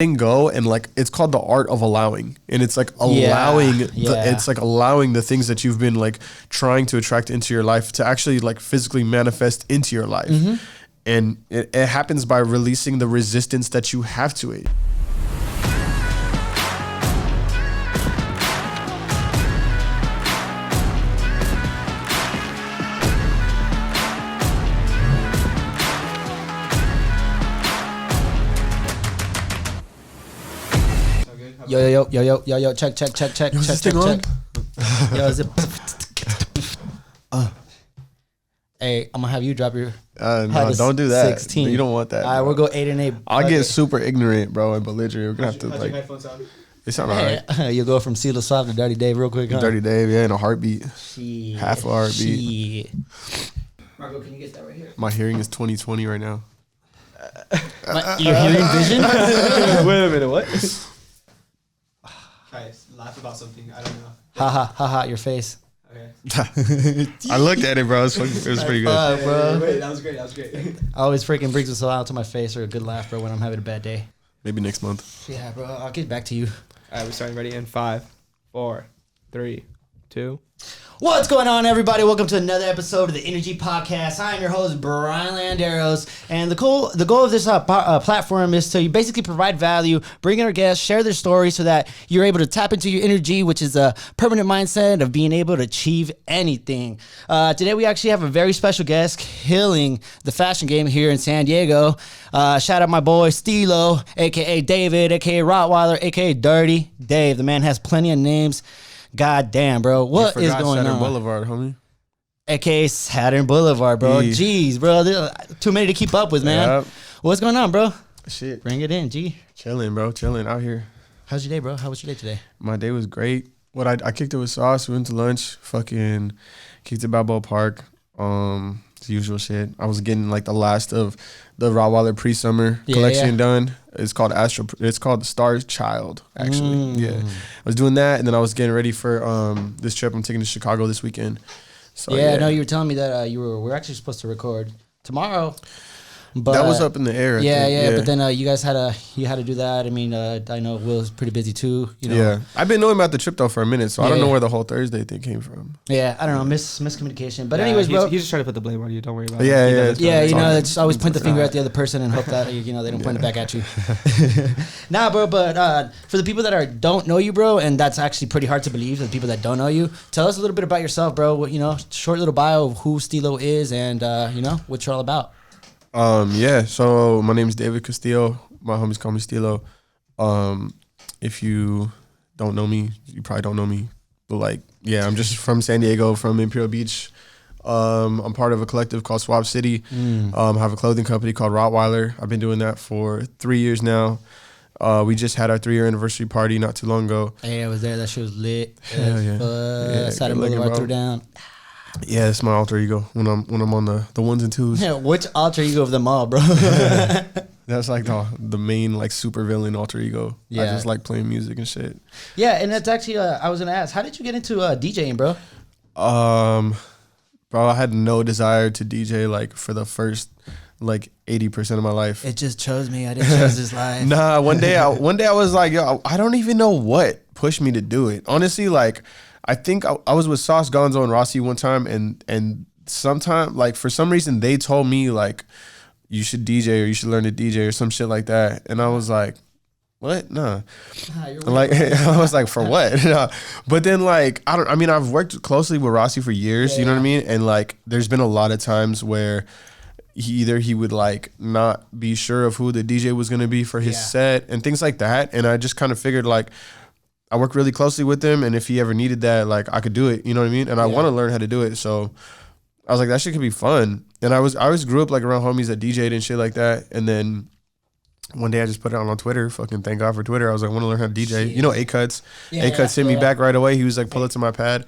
go, and like it's called the art of allowing, and it's like allowing it's like allowing the things that you've been like trying to attract into your life to actually like physically manifest into your life. And it happens by releasing the resistance that you have to it. Yo, check. Yo, is this thing on? Yo, is it? Hey, I'm gonna have you drop your. No, don't do that. 16. You don't want that. All right, we'll go 8 and 8. I'll get super ignorant, bro, and belligerent. We're gonna have to like. Headphones sound? They sound alright. You'll go from Stillo Soft to Dirty Dave real quick. Huh? Dirty Dave, yeah, in a heartbeat. Shit. Half a heartbeat. Shit. Marco, can you get that right here? My hearing is 20/20 right now. Your hearing vision? Wait a minute, what? Guys, laugh about something. I don't know. Ha, your face. Okay. I looked at it, bro. It was pretty good. Bro. Wait, that was great. Always freaking brings a smile to my face or a good laugh, bro, when I'm having a bad day. Maybe next month. Yeah, bro. I'll get back to you. All right, we're starting ready in 5, 4, 3, 2. What's going on, everybody? Welcome to another episode of the Energy Podcast. I'm your host, Brian Landeros, and the goal of this platform is to basically provide value, bring in our guests, share their stories so that you're able to tap into your energy, which is a permanent mindset of being able to achieve anything. Today, we actually have a very special guest killing the fashion game here in San Diego. Shout out my boy, Stillo, A.K.A. David, A.K.A. Rottweiler, A.K.A. Dirty Dave. The man has plenty of names. God damn, bro. What is going Saturn on? Boulevard, homie. A.K.A. Saturn Boulevard, bro. Yeah. Jeez, bro. Too many to keep up with, man. Yep. What's going on, bro? Shit. Bring it in, G. Chilling, bro. Chilling out here. How's your day, bro? How was your day today? My day was great. I kicked it with sauce. We went to lunch. Fucking kicked it Balboa Park. The usual shit. I was getting like the last of the Rottweiler pre-summer collection done. It's called Star Child, actually. Yeah. I was doing that, and then I was getting ready for this trip. I'm taking to Chicago this weekend. So I know you were telling me that we're actually supposed to record tomorrow. But that was up in the air. I think. But then you guys had to do that. I mean, I know Will's pretty busy too. You know. Yeah, I've been knowing about the trip though for a minute, so I don't know where the whole Thursday thing came from. Yeah, I don't know, miscommunication. But anyways, bro, he's just trying to put the blame on you. Don't worry about it. Yeah, you know, just always point the finger at the other person and hope that they don't point it back at you. Nah, bro, but for the people that don't know you, bro, and that's actually pretty hard to believe. The people that don't know you, tell us a little bit about yourself, bro. What, short little bio of who Stillo is and what you're all about. So my name is David Castillo. My homies call me Stillo. If you don't know me, you probably don't know me. But I'm just from San Diego, from Imperial Beach. I'm part of a collective called Swap City. I have a clothing company called Rottweiler. I've been doing that for 3 years now. We just had our 3-year anniversary party not too long ago. Hey, I was there. That shit was lit. Hell yeah. Saturn Boulevard threw down. Yeah, it's my alter ego when I'm on the ones and twos. Yeah, which alter ego of them all, bro? That's like the main super villain alter ego. Yeah. I just like playing music and shit. Yeah, and that's actually I was gonna ask, how did you get into DJing, bro? Bro, I had no desire to DJ for the first 80% of my life. It just chose me. I didn't choose this life. Nah, one day I was like, yo, I don't even know what pushed me to do it. Honestly, I think I was with Sauce, Gonzo, and Rossi one time, and sometime for some reason they told me you should DJ or you should learn to DJ or some shit like that, and I was like, what? Nah. I was like, for what? But then I've worked closely with Rossi for years, you know what I mean? And there's been a lot of times where he would not be sure of who the DJ was gonna be for his set and things like that, and I just kind of figured I work really closely with him, and if he ever needed that, I could do it. You know what I mean? And I want to learn how to do it. So I was like, that shit could be fun. And I always grew up around homies that DJ'd and shit like that. And then one day I just put it on Twitter. Fucking thank God for Twitter. I was like, I want to learn how to DJ. Shit. You know, A.K.A. A.K.A. sent me back right away. He was like, pull it to my pad.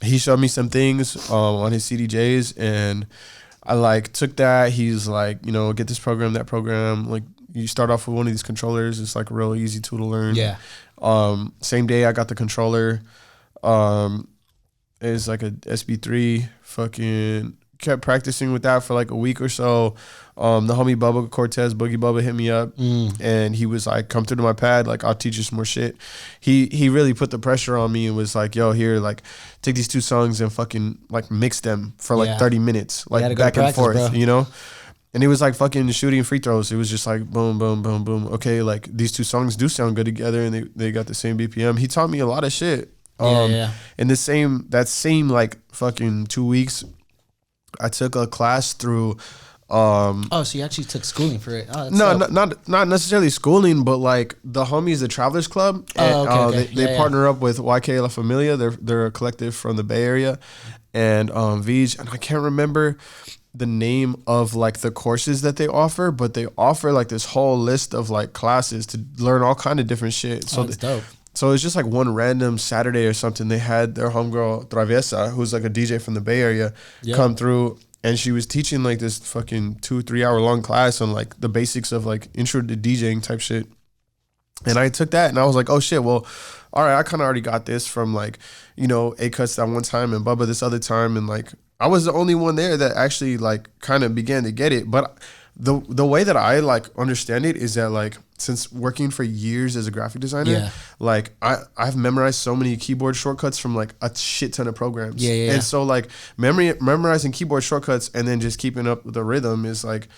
He showed me some things on his CDJs, and I took that. He's like, get this program, that program. You start off with one of these controllers. It's a real easy tool to learn. Yeah. Same day I got the controller. It's a SB3 fucking kept practicing with that for like a week or so. The homie Bubba Cortez, Boogie Bubba, hit me up, and he was like, "Come through to my pad, like I'll teach you some more shit." He really put the pressure on me and was like, "Yo, here, like take these 2 songs and fucking like mix them for like 30 minutes, like back and forth, bro. You know." And it was like fucking shooting free throws. It was just like boom, boom, boom, boom. Okay, like these 2 songs do sound good together, and they got the same BPM. He taught me a lot of shit. In that same like fucking 2 weeks, I took a class through. So you actually took schooling for it? Oh, no, not necessarily schooling, but like the homies, the Travelers Club. And, they partner up with A.K.A. La Familia. They're a collective from the Bay Area, and Vij, and I can't remember the name of like the courses that they offer, but they offer like this whole list of like classes to learn all kind of different shit. So that's dope. So it's just like one random Saturday or something. They had their homegirl Traviesa, who's like a DJ from the Bay Area, come through, and she was teaching like this fucking 2-3 hour long class on like the basics of like intro to DJing type shit. And I took that and I was like, oh shit, well, all right, I kind of already got this from like, you know, A.K.A. that one time and Bubba this other time, and like I was the only one there that actually like kind of began to get it. But the way that I like understand it is that like, since working for years as a graphic designer, like I've memorized so many keyboard shortcuts from like a shit ton of programs. And so like memorizing keyboard shortcuts and then just keeping up with the rhythm is like,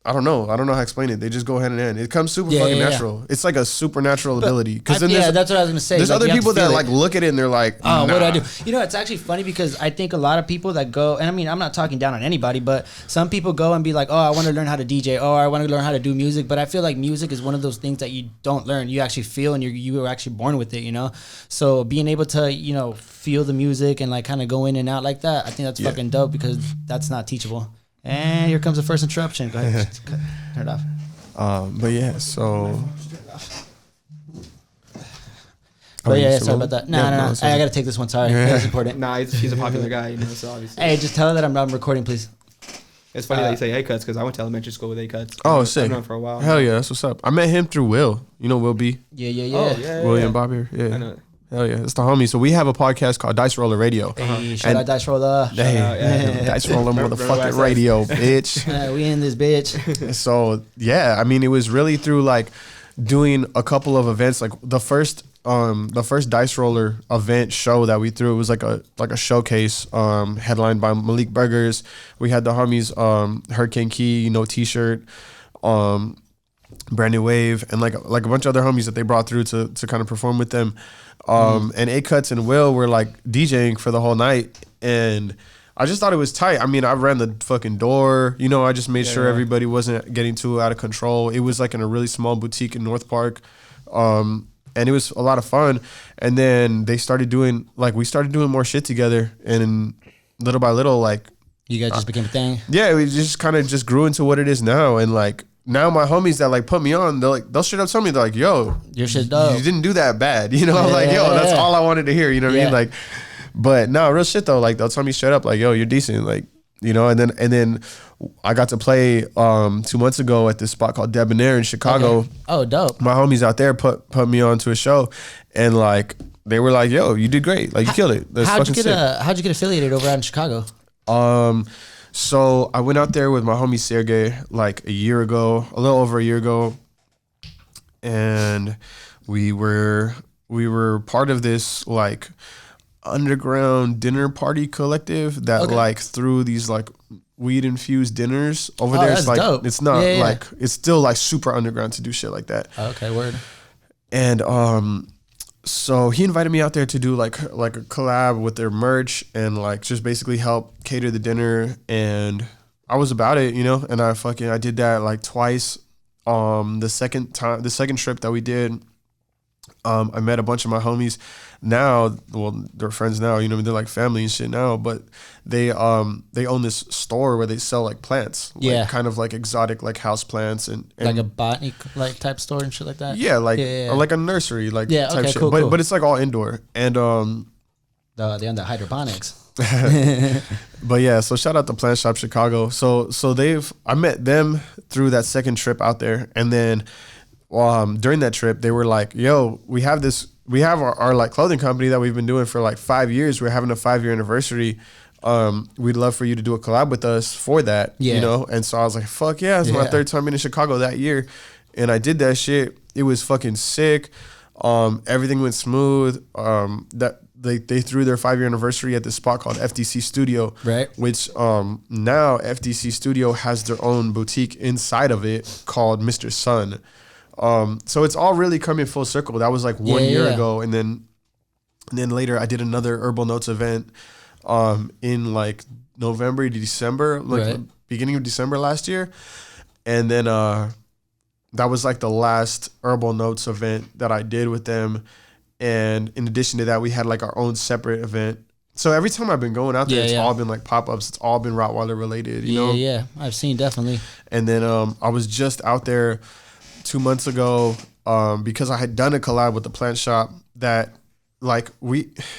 I don't know how to explain it. They just go hand in hand. It comes super fucking natural. It's like a supernatural ability. Because that's what I was gonna say. There's like, other people that like look at it and they're like, oh, what do I do? You know, it's actually funny because I think a lot of people that go, and I mean, I'm not talking down on anybody, but some people go and be like, oh, I want to learn how to DJ. Oh, I want to learn how to do music. But I feel like music is one of those things that you don't learn. You actually feel, and you were actually born with it. You know, so being able to, you know, feel the music and like kind of go in and out like that, I think that's fucking dope because that's not teachable. And here comes the first interruption. Go ahead. Turn it off. But yeah, so. Sorry about that. No. I got to take this one. Sorry. That's important. Nah, he's a popular guy, you know, so obviously. Hey, just tell her that I'm recording, please. It's funny that you say A.K.A. because I went to elementary school with A.K.A. Oh, sick. I've known him for a while. Hell yeah, that's what's up. I met him through Will. You know Will B? Yeah. Oh, yeah. William Bobbier. Yeah. I know it. Hell yeah, it's the homie. So we have a podcast called Dice Roller Radio. Hey, shout out Dice Roller. Dice Roller motherfucking radio, bitch. We in this bitch. So yeah, I mean, it was really through like doing a couple of events. Like the first Dice Roller event show that we threw, it was like a showcase headlined by Malik Burgers. We had the homies Hurricane Key, you know, T-shirt, Brand New Wave, and like a bunch of other homies that they brought through to kind of perform with them. And A.K.A. and Will were like DJing for the whole night, and I just thought it was tight. I mean, I ran the fucking door, you know, I just made sure everybody wasn't getting too out of control. It was like in a really small boutique in North Park. And it was a lot of fun. And then we started doing more shit together, and little by little, like, you guys just became a thing. Yeah, we just kind of just grew into what it is now. And like, now my homies that like put me on, they'll straight up tell me, they're like, yo, your shit's dope. You didn't do that bad. You know, I'm like, yo, that's all I wanted to hear. You know what I mean? Like, but no, real shit though. Like, they'll tell me straight up, like, yo, you're decent. Like, you know, and then I got to play 2 months ago at this spot called Debonair in Chicago. Okay. Oh, dope. My homies out there put me on to a show, and like, they were like, yo, you did great. Like, you killed it. How'd you get affiliated over out in Chicago? So I went out there with my homie Sergey like a little over a year ago, and we were part of this like underground dinner party collective that like threw these like weed infused dinners over there. It's like dope. It's not like it's still like super underground to do shit like that. Okay, word. And so he invited me out there to do like a collab with their merch and like just basically help cater the dinner, and I was about it, you know, and I did that like twice. The second trip that we did, I met a bunch of my homies. Now, well, they're friends now, you know, they're like family and shit now, but they own this store where they sell like plants, like kind of like exotic like house plants and like a botany like type store and shit like that. Yeah, like or like a nursery like type shit. Cool, but it's like all indoor, and they're on the hydroponics. But yeah, so shout out to Plant Shop Chicago. So I met them through that second trip out there, and then during that trip they were like, yo, we have our like clothing company that we've been doing for like 5 years. We're having a 5-year anniversary we'd love for you to do a collab with us for that, Yeah. you know? And so I was like, fuck yeah, it's my Yeah. third time being in Chicago that year. And I did that shit. It was fucking sick. Everything went smooth. That they threw their 5-year anniversary at this spot called FDC Studio, Right. which now FDC Studio has their own boutique inside of it called Mr. Sun. So it's all really coming full circle. That was like 1 year ago, and then later I did another Herbal Notes event in like November, December, like beginning of December last year, and then that was like the last Herbal Notes event that I did with them. And in addition to that, we had like our own separate event. So every time I've been going out there, it's all been like pop-ups. It's all been Rottweiler related, you know? Yeah, I've seen definitely. And then I was just out there 2 months ago because I had done a collab with the plant shop that like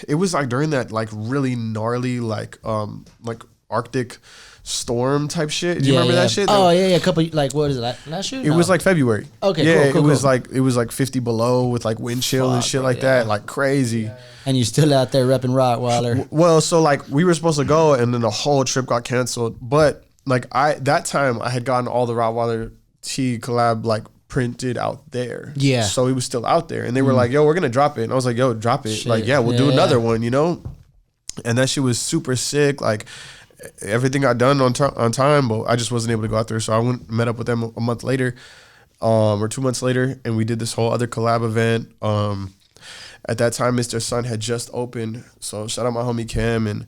it was like during that like really gnarly like Arctic storm type shit. Do you remember that shit? Oh yeah, a couple like what is it last year? It was like February. Okay, yeah, cool. It was like 50 below with like wind chill and shit like that, like crazy. And you still out there repping Rottweiler. Well, so like we were supposed to go and then the whole trip got canceled. But like that time I had gotten all the Rottweiler T collab like printed out there. Yeah. So it was still out there. And they were like, yo, we're gonna drop it. And I was like, yo, drop it. Shit. Like, yeah, we'll do another one, you know? And that shit was super sick. Like everything got done on time, but I just wasn't able to go out there. So I went and met up with them a month later, or 2 months later, and we did this whole other collab event. At that time, Mr. Sun had just opened. So shout out my homie Kim and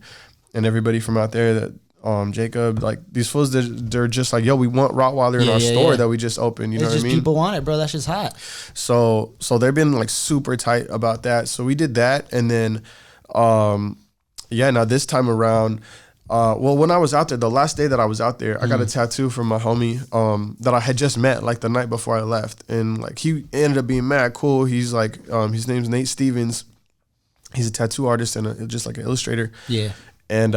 everybody from out there that Jacob, like these fools, they're just like, yo, we want Rottweiler in our store that we just opened. You know what I mean? People want it, bro. That shit's hot. So they've been like super tight about that. So we did that, and then now this time around. Well, when I was out there, the last day that I was out there, I got a tattoo from my homie that I had just met like the night before I left. And like he ended up being mad cool. He's like, his name's Nate Stevens. He's a tattoo artist and just like an illustrator. Yeah. And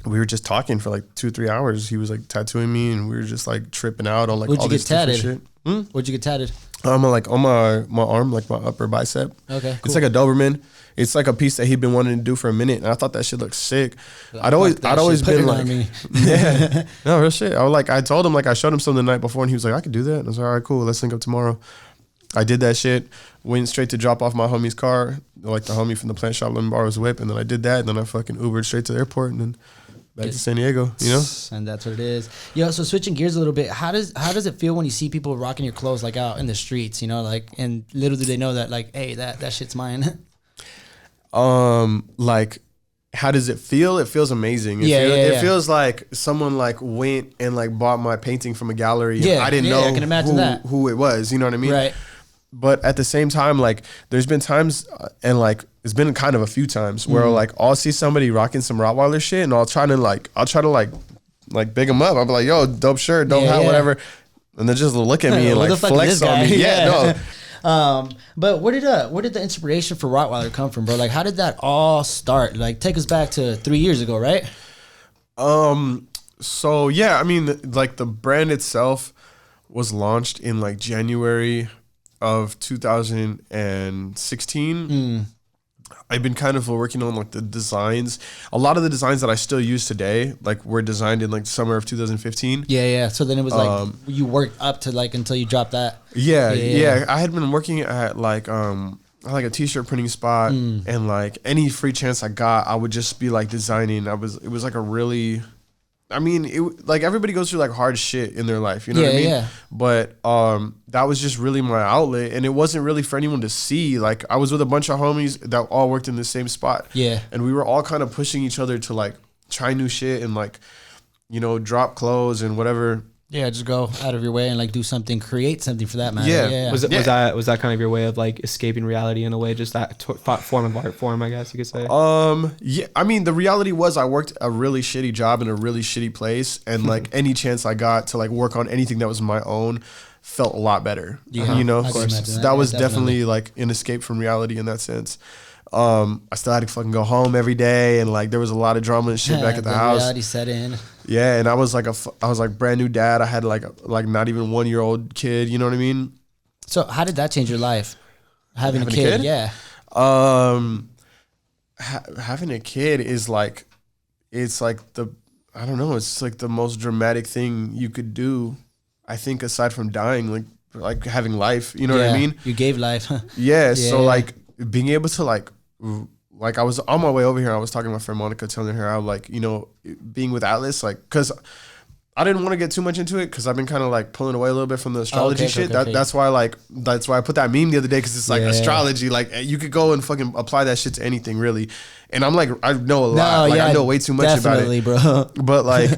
we were just talking for like 2-3 hours. He was like tattooing me and we were just like tripping out on like all this different shit. What'd you get tatted? Like on my arm, like my upper bicep. Okay, cool. It's like a Doberman. It's like a piece that he'd been wanting to do for a minute, and I thought that shit looked sick. I'd always been like, yeah, no real shit. I told him, like, I showed him something the night before, and he was like, I could do that. And I was like, all right, cool, let's link up tomorrow. I did that shit. Went straight to drop off my homie's car, like the homie from the plant shop let me borrow his whip, and then I did that, and then I fucking Ubered straight to the airport, and then back to San Diego, you know? And that's what it is. Yo, so switching gears a little bit, how does it feel when you see people rocking your clothes like out in the streets, you know, like, and little do they know that, like, hey, that shit's mine. Like, how does it feel? It feels amazing. It feels like someone like went and like bought my painting from a gallery. Yeah, and I didn't know I can imagine who it was. You know what I mean? Right. But at the same time, like, there's been times, and like, it's been kind of a few times where like I'll see somebody rocking some Rottweiler shit, and I'll try to like big them up. I'll be like, yo, dope shirt, dope hat, whatever, and then just look at me and like flex on me. Yeah, no. But where did the inspiration for Rottweiler come from, bro? Like, how did that all start? Like, take us back to 3 years ago, right? So yeah, I mean, like the brand itself was launched in like January of 2016. I've been kind of working on like the designs. A lot of the designs that I still use today, like were designed in like summer of 2015. Yeah. So then it was like you worked up to like until you dropped that. Yeah. I had been working at like a t-shirt printing spot, and like any free chance I got, I would just be like designing. It was like a really, I mean, it like everybody goes through like hard shit in their life, you know what I mean? Yeah. But that was just really my outlet, and it wasn't really for anyone to see. Like I was with a bunch of homies that all worked in the same spot. Yeah. And we were all kind of pushing each other to like try new shit and like, you know, drop clothes and whatever. Yeah, just go out of your way and like do something, create something for that matter. Yeah. Was that kind of your way of like escaping reality in a way, just that form of art form, I guess you could say? Yeah, I mean, the reality was I worked a really shitty job in a really shitty place, and like any chance I got to like work on anything that was my own felt a lot better. Yeah, you know, of course. That was definitely like an escape from reality in that sense. I still had to fucking go home every day, and like there was a lot of drama and shit back at the house. Reality set in. Yeah, and I was like brand new dad. I had like not even 1 year old kid. You know what I mean? So how did that change your life? Having a kid? Yeah. Having a kid is like it's like I don't know, it's like the most dramatic thing you could do, I think, aside from dying, like having life, you know what I mean? You gave life. Yeah, so like being able to like I was on my way over here, I was talking to my friend Monica, telling her how like, you know, being with Atlas, like, because I didn't want to get too much into it because I've been kind of like pulling away a little bit from the astrology shit. That's why I put that meme the other day, because it's like astrology, like you could go and fucking apply that shit to anything really. And I'm like, I know a lot, I know way too much about it, bro. But like,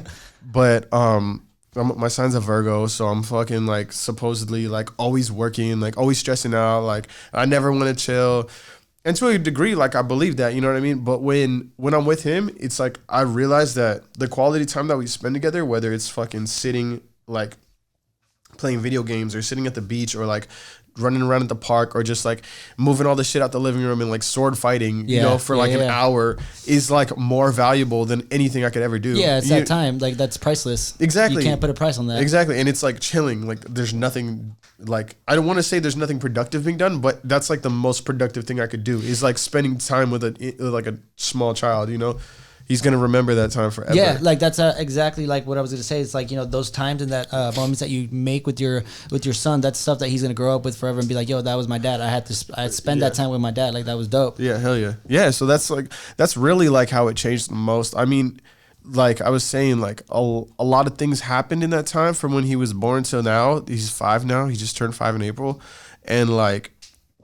my son's a Virgo, so I'm fucking like supposedly like always working, like always stressing out, like I never want to chill. And to a degree, like I believe that, you know what I mean? But when I'm with him, it's like I realize that the quality time that we spend together, whether it's fucking sitting like playing video games or sitting at the beach or like running around at the park or just like moving all the shit out the living room and like sword fighting, you know, for like an hour, is like more valuable than anything I could ever do. Yeah, it's that time. Like that's priceless. Exactly. You can't put a price on that. Exactly. And it's like chilling. Like there's nothing, like I don't want to say there's nothing productive being done, but that's like the most productive thing I could do, is like spending time with a small child, you know? He's going to remember that time forever. Yeah, like that's exactly like what I was going to say. It's like, you know, those times and that moments that you make with your son, that's stuff that he's going to grow up with forever and be like, yo, that was my dad. I spend that time with my dad. Like that was dope. Yeah, hell yeah. Yeah, so that's really like how it changed the most. I mean, like I was saying, like a lot of things happened in that time from when he was born till now. He's 5 now. He just turned 5 in April. And like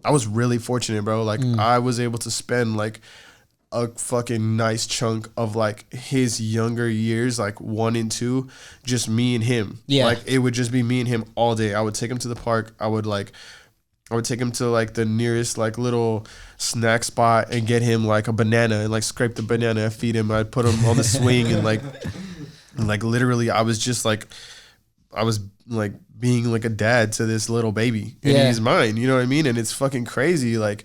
I was really fortunate, bro. Like I was able to spend like a fucking nice chunk of like his younger years, like 1 and 2, just me and him. Yeah. Like it would just be me and him all day. I would take him to the park. I would take him to like the nearest like little snack spot and get him like a banana and like scrape the banana and feed him. I'd put him on the swing and like literally I was just like, I was like being like a dad to this little baby, and he's mine, you know what I mean? And it's fucking crazy. Like,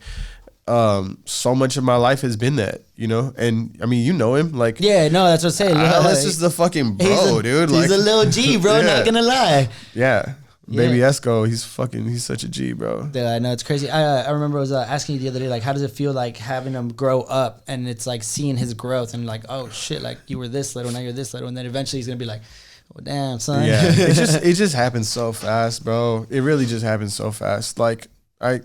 so much of my life has been that, you know, and I mean, you know him, like, yeah, no, that's what I'm saying. This is the fucking bro, dude. He's like, a little G, bro. Not gonna lie. Yeah. Baby Esco, he's such a G, bro. Yeah, I know, it's crazy. I remember I was asking you the other day, like, how does it feel like having him grow up, and it's like seeing his growth and like, oh shit, like you were this little, now you're this little, and then eventually he's gonna be like, oh damn, son. Yeah, it just happens so fast, bro. It really just happens so fast. Like I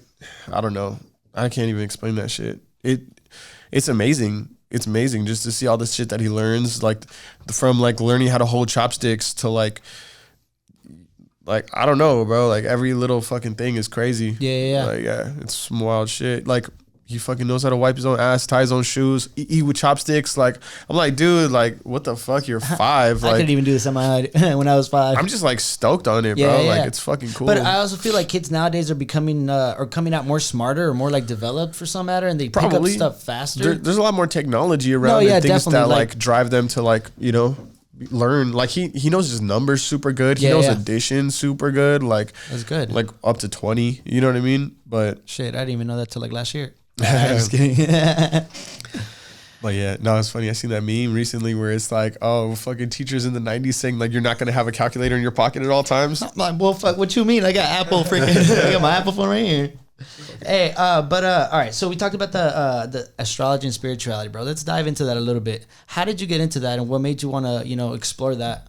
don't know. I can't even explain that shit. It's amazing. It's amazing just to see all the shit that he learns, like from like learning how to hold chopsticks to like I don't know, bro. Like every little fucking thing is crazy. Yeah. Like it's some wild shit. Like he fucking knows how to wipe his own ass, tie his own shoes, eat with chopsticks. Like I'm like, dude, like what the fuck? You're 5. I like, couldn't even do this on my own when I was 5. I'm just like stoked on it, bro. Like it's fucking cool. But I also feel like kids nowadays are becoming or coming out more smarter or more like developed for some matter, and they pick up stuff faster. There's a lot more technology around and things that like drive them to like, you know, learn. Like he knows his numbers super good. He knows addition super good. Like that's good. Like up to 20. You know what I mean? But shit, I didn't even know that till like last year. I'm just kidding. But yeah, no, it's funny. I seen that meme recently where it's like, oh, fucking teachers in the 90s saying like you're not gonna have a calculator in your pocket at all times. I'm like, well, fuck, what you mean? I got Apple freaking. I got my Apple phone right here. Hey, all right. So we talked about the astrology and spirituality, bro. Let's dive into that a little bit. How did you get into that, and what made you want to, you know, explore that?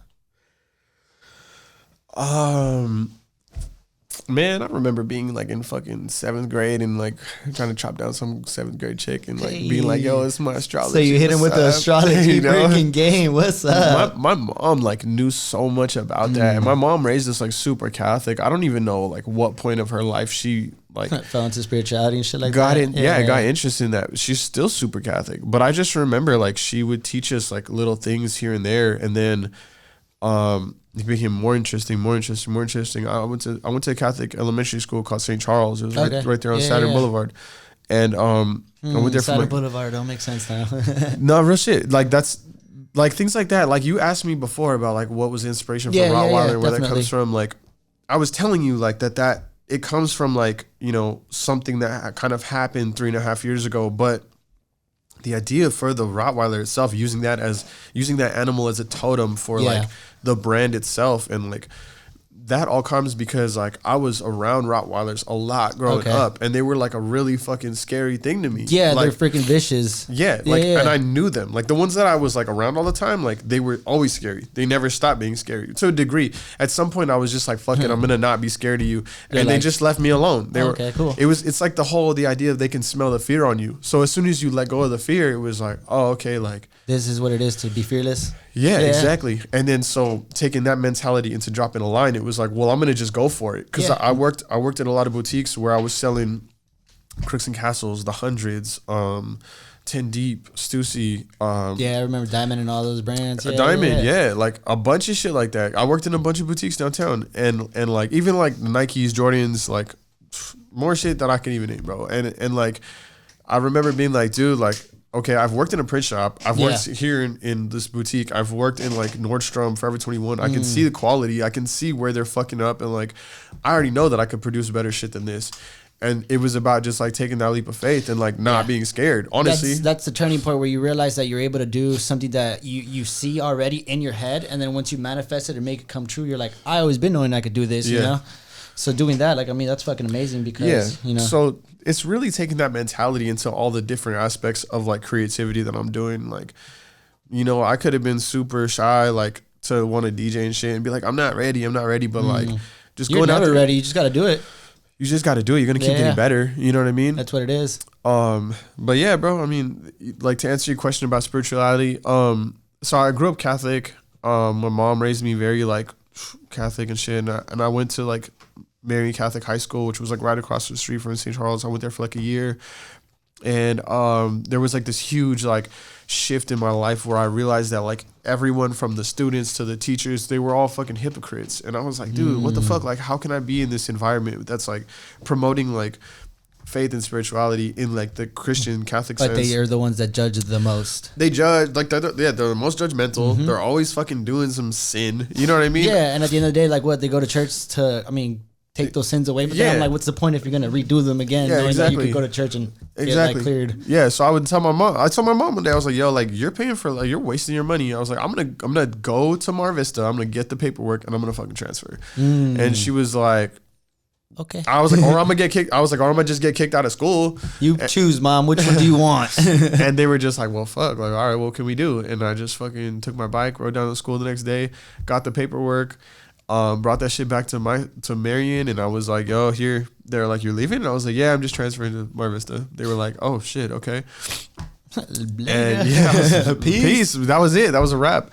Man, I remember being like in fucking 7th grade and like trying to chop down some 7th grade chick and like being like, yo, it's my astrology. So you hit him with the astrology freaking game. What's up? My mom like knew so much about that. And my mom raised us like super Catholic. I don't even know like what point of her life she like fell into spirituality and shit like got that. In, got interested in that. She's still super Catholic. But I just remember like she would teach us like little things here and there, and then it became more interesting. I went to a Catholic elementary school called St. Charles. It was right there on Saturn Boulevard. And I went there Saturn for Boulevard don't make sense now. No, real shit. Like that's like things like that. Like you asked me before about like what was the inspiration for Rottweiler and where that comes from. Like I was telling you like that it comes from like, you know, something that kind of happened 3.5 years ago, but the idea for the Rottweiler itself, using that animal as a totem for like the brand itself, and like that all comes because like I was around Rottweilers a lot growing up, and they were like a really fucking scary thing to me. Yeah, like, they're freaking vicious. Yeah, like, and I knew them. Like the ones that I was like around all the time, like they were always scary. They never stopped being scary to a degree. At some point, I was just like, "Fuck it, I'm gonna not be scared of you," and they just left me alone. They were cool. It's like the idea of they can smell the fear on you. So as soon as you let go of the fear, it was like, oh, okay, like this is what it is to be fearless. Yeah, exactly. And then so taking that mentality into dropping a line, it was like, well, I'm gonna just go for it because I worked at a lot of boutiques where I was selling Crooks and Castles, the Hundreds, 10 Deep, Stussy. I remember Diamond and all those brands. Diamond, like a bunch of shit like that. I worked in a bunch of boutiques downtown, and like even like Nikes, Jordans, like more shit that I can even name, bro. And like I remember being like, dude, like. Okay, I've worked in a print shop. I've worked here in this boutique. I've worked in like Nordstrom, Forever 21. I can see the quality. I can see where they're fucking up. And like, I already know that I could produce better shit than this. And it was about just like taking that leap of faith and like not being scared, honestly. That's the turning point where you realize that you're able to do something that you see already in your head. And then once you manifest it and make it come true, you're like, I always been knowing I could do this, you know? So doing that, like, I mean, that's fucking amazing because, you know. So it's really taking that mentality into all the different aspects of like creativity that I'm doing. Like, you know, I could have been super shy, like to want to DJ and shit and be like, I'm not ready. But like, just you're going out never there. ready. You just got to do it. You just got to do it. You're going to keep getting better. You know what I mean? That's what it is. But yeah, bro, I mean, like to answer your question about spirituality. So I grew up Catholic. My mom raised me very like Catholic and shit. And I went to like Marian Catholic High School, which was like right across the street from St. Charles. I went there for like a year. And there was like this huge like shift in my life where I realized that like everyone from the students to the teachers, they were all fucking hypocrites. And I was like, dude, what the fuck? Like, how can I be in this environment that's like promoting like faith and spirituality in like the Christian Catholic sense? But they are the ones that judge the most. They judge, like, they're the most judgmental. They're always fucking doing some sin. You know what I mean? Yeah, and at the end of the day, like, what, they go to church to, I mean, take those sins away. But then I'm like, what's the point if you're going to redo them again? Yeah, knowing that you could go to church and get like cleared. Yeah, so I told my mom one day, I was like, yo, like, you're paying for, like, you're wasting your money. I was like, I'm gonna go to Mar Vista. I'm gonna get the paperwork and I'm gonna fucking transfer. And she was like, okay. I was like, or I'm gonna get kicked. I was like, or I'm gonna just get kicked out of school. You choose, Mom. Which one do you want? And they were just like, well, fuck. Like, all right, what can we do? And I just fucking took my bike, rode down to school the next day, got the paperwork, brought that shit back to Marian, and I was like, yo, here. They're like, you're leaving? And I was like, yeah, I'm just transferring to Mar Vista. They were like, oh shit, okay. And yeah, peace. That was it. That was a wrap.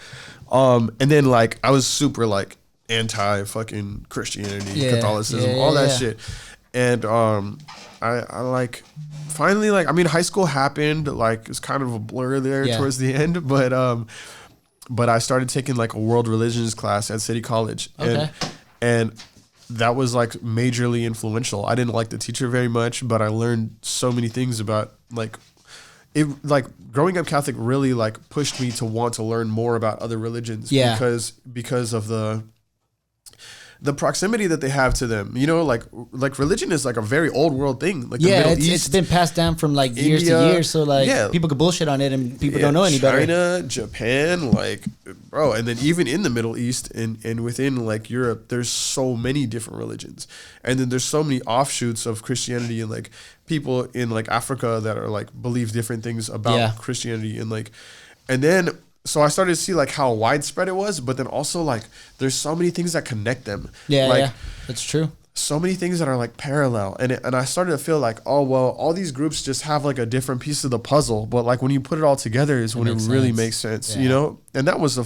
And then like I was super like anti fucking Christianity, Catholicism, all that shit. And I like finally, like, I mean, high school happened, like it's kind of a blur there towards the end, but I started taking like a world religions class at City College. And that was like majorly influential. I didn't like the teacher very much, but I learned so many things about like it. Like growing up Catholic really like pushed me to want to learn more about other religions because of the proximity that they have to them. You know, like religion is like a very old world thing. Like the Middle East, it's been passed down from like years to years. So like people could bullshit on it and people don't know any better. China, Japan, like, bro, and then even in the Middle East and within like Europe, there's so many different religions. And then there's so many offshoots of Christianity and like people in like Africa that are like believe different things about Christianity and then so I started to see like how widespread it was, but then also like there's so many things that connect them. Yeah, that's true. So many things that are like parallel, and I started to feel like, oh well, all these groups just have like a different piece of the puzzle, but like when you put it all together is when it really makes sense, you know. And that was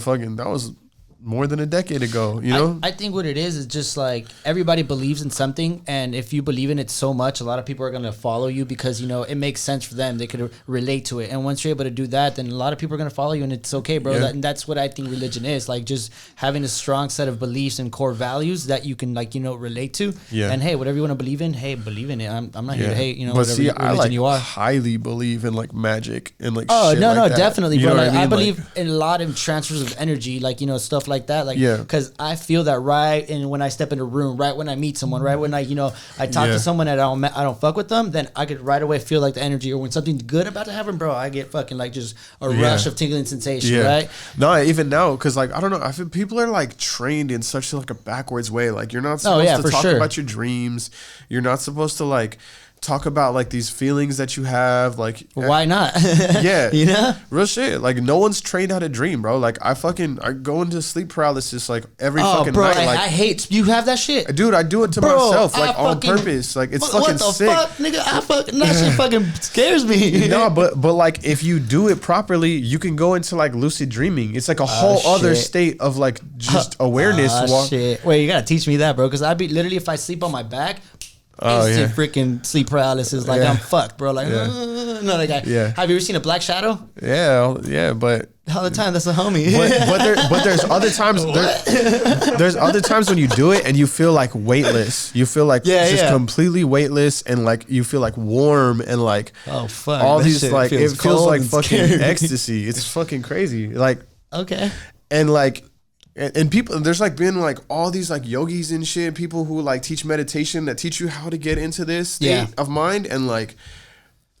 more than a decade ago, you know? I think what it is just like everybody believes in something, and if you believe in it so much, a lot of people are going to follow you because, you know, it makes sense for them. They could relate to it. And once you're able to do that, then a lot of people are going to follow you, and it's okay, bro. And that's what I think religion is. Like just having a strong set of beliefs and core values that you can, like, you know, relate to. Yeah. And hey, whatever you want to believe in, hey, believe in it. I'm not here to hate, you know, but whatever see, religion I like you are. highly believe in like magic and like shit no, definitely, you bro. know Like, what I mean? I believe in a lot of transfers of energy, like, you know, stuff like that. Like, Yeah. because I feel that right, and when I step in a room, right when I meet someone, right when I talk to someone and I don't fuck with them, then I could right away feel like the energy. Or when something's good about to happen, bro, I get fucking like just a rush of tingling sensation, right? No, even now, because like I don't know, I feel people are like trained in such like a backwards way. Like you're not supposed to talk about your dreams. You're not supposed to like talk about like these feelings that you have. Like why not? Yeah, you know, real shit. Like no one's trained how to dream, bro. Like I go into sleep paralysis like every fucking night. Like I hate you have that shit, dude. I do it to myself, like on purpose. Like it's fucking sick. What the fuck, nigga? That shit fucking scares me. No, but like if you do it properly, you can go into like lucid dreaming. It's like a whole other state of like just awareness. Shit. Wait, you gotta teach me that, bro. Because I'd be literally, if I sleep on my back, instant freaking sleep paralysis. Like I'm fucked, bro. Like no, like have you ever seen a black shadow? Yeah, but all the time. That's a homie. but there's other times. There's other times when you do it and you feel like weightless. You feel like just completely weightless, and like you feel like warm and like oh fuck, all these like it feels like fucking scary. ecstasy. It's fucking crazy. Like okay, and like. And people, there's like been like all these like yogis and shit, people who like teach meditation that teach you how to get into this state of mind, and like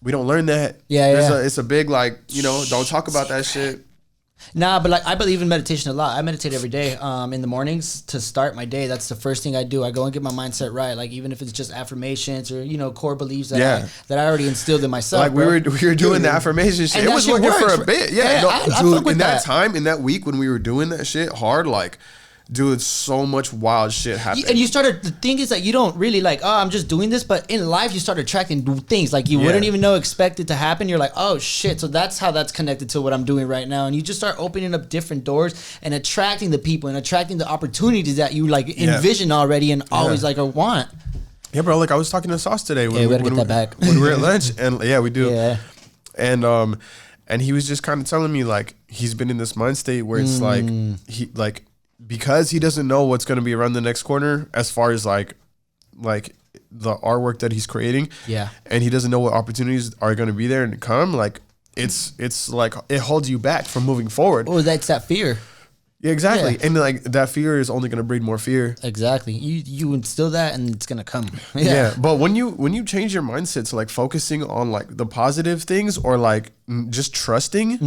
we don't learn that. It's a big like don't talk about that shit. Nah, but like I believe in meditation a lot. I meditate every day in the mornings to start my day. That's the first thing I do. I go and get my mindset right. Like even if it's just affirmations or core beliefs that I already instilled in myself. Like we were doing the affirmation shit. It was working for a bit. Dude, in that time, in that week when we were doing that shit hard, like dude, so much wild shit happened. And you started, the thing is that you don't really like, oh, I'm just doing this, but in life you start attracting things like you wouldn't even know expect it to happen. You're like, oh shit, so that's how that's connected to what I'm doing right now. And you just start opening up different doors and attracting the people and attracting the opportunities that you like envision already and always like or want. Yeah, bro, like I was talking to Sauce today when we get that back. When we were at lunch, and we do. Yeah. And he was just kind of telling me like he's been in this mind state where it's like he like because he doesn't know what's going to be around the next corner as far as like the artwork that he's creating. Yeah. And he doesn't know what opportunities are going to be there and come. Like it's like it holds you back from moving forward. Oh, that's that fear. Yeah, exactly. Yeah. And like that fear is only going to breed more fear. Exactly. You instill that and it's going to come. Yeah. But when you change your mindset to like focusing on like the positive things or like just trusting,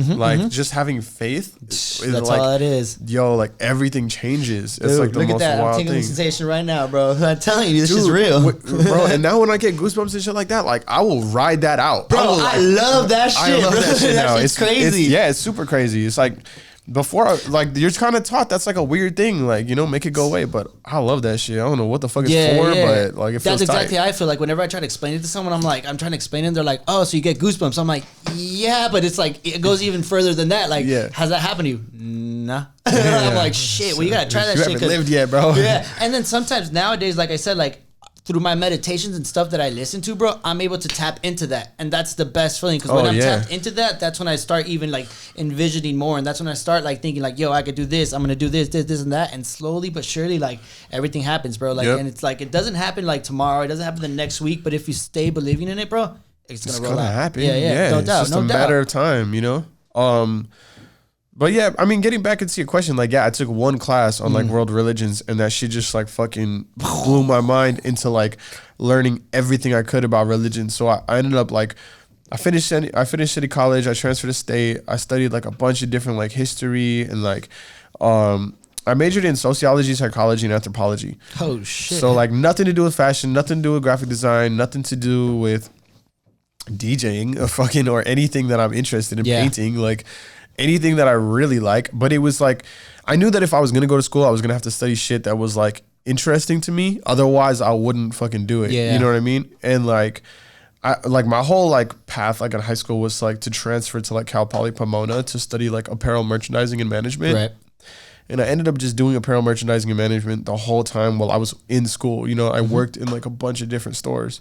just having faith. That's like, all it is. Yo, like everything changes. It's like the most wild thing. I'm taking the sensation right now, bro. I'm telling you, this is real. Bro, and now when I get goosebumps and shit like that, like I will ride that out. Bro, I love that shit. I love that shit now. It's crazy. It's super crazy. It's like before, like you're kind of taught that's like a weird thing, like make it go away. But I love that shit. I don't know what the fuck it's for, but like it feels that's exactly tight. how I feel. Like whenever I try to explain it to someone, I'm trying to explain it. And they're like, "Oh, so you get goosebumps?" I'm like, "Yeah," but it's like it goes even further than that. Like, has that happened to you? Nah. I'm like, shit. Well, you gotta try that shit. You haven't lived yet, bro. Yeah. And then sometimes nowadays, like I said, like through my meditations and stuff that I listen to, bro, I'm able to tap into that. And that's the best feeling. Because when I'm tapped into that, that's when I start even like envisioning more. And that's when I start like thinking like, yo, I could do this. I'm going to do this and that. And slowly but surely, like everything happens, bro. Like, and it's like, it doesn't happen like tomorrow. It doesn't happen the next week. But if you stay believing in it, bro, it's going to roll out. Happen. Yeah. No doubt. It's just a matter of time, But yeah, I mean, getting back into your question, like, I took one class on like world religions, and that shit just like fucking blew my mind into like learning everything I could about religion. So I ended up like, I finished city college. I transferred to state. I studied like a bunch of different like history and like, I majored in sociology, psychology, and anthropology. Oh shit! So like nothing to do with fashion, nothing to do with graphic design, nothing to do with DJing or anything that I'm interested in painting. Like. Anything that I really like, but it was like, I knew that if I was going to go to school, I was going to have to study shit that was like interesting to me. Otherwise I wouldn't fucking do it. Yeah. You know what I mean? And like, my whole like path, like in high school was like to transfer to like Cal Poly Pomona to study like apparel merchandising and management. Right. And I ended up just doing apparel merchandising and management the whole time while I was in school. I worked in like a bunch of different stores.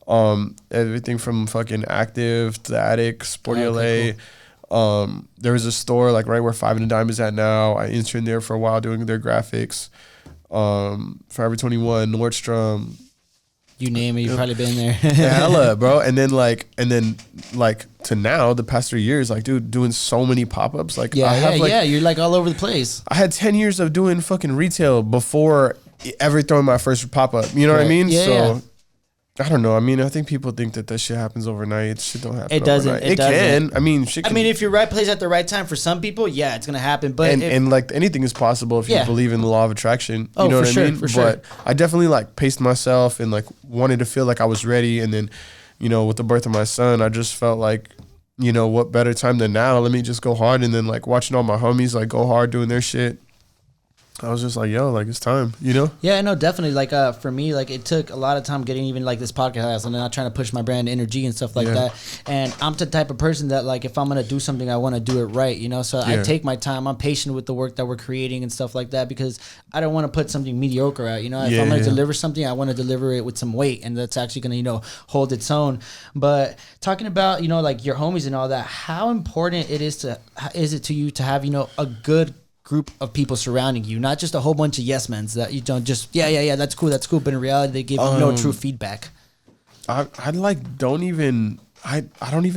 Everything from fucking Active to Attic, Sporty LA. Cool. There was a store like right where Five and a Dime is at now. I interned there for a while doing their graphics. Forever 21, Nordstrom, You name it, you've probably been there. Hella, bro. And then like to now, the past 3 years, like, dude, doing so many pop-ups. Like, You're like all over the place. I had 10 years of doing fucking retail before ever throwing my first pop-up. You know what I mean? I don't know. I mean, I think people think that shit happens overnight. Shit don't happen. It doesn't. Overnight. It doesn't. Can. I mean, shit can. I mean, if you're right place at the right time for some people, yeah, it's gonna happen. But and like anything is possible if you believe in the law of attraction. You know what I mean? For sure. But I definitely like paced myself and like wanted to feel like I was ready. And then, you know, with the birth of my son, I just felt like, you know, what better time than now? Let me just go hard. And then like watching all my homies like go hard doing their shit, I was just like, yo, like, it's time, you know? Yeah, no, definitely. Like, for me, like, it took a lot of time getting even, like, this podcast and then I'm trying to push my brand energy and stuff like that. And I'm the type of person that, like, if I'm going to do something, I want to do it right, you know? So I take my time. I'm patient with the work that we're creating and stuff like that because I don't want to put something mediocre out, you know? If I'm going to deliver something, I want to deliver it with some weight and that's actually going to, you know, hold its own. But talking about, you know, like, your homies and all that, how important is it to you to have, you know, a good group of people surrounding you, not just a whole bunch of yes men that you don't just that's cool, but in reality they give you no true feedback. I don't even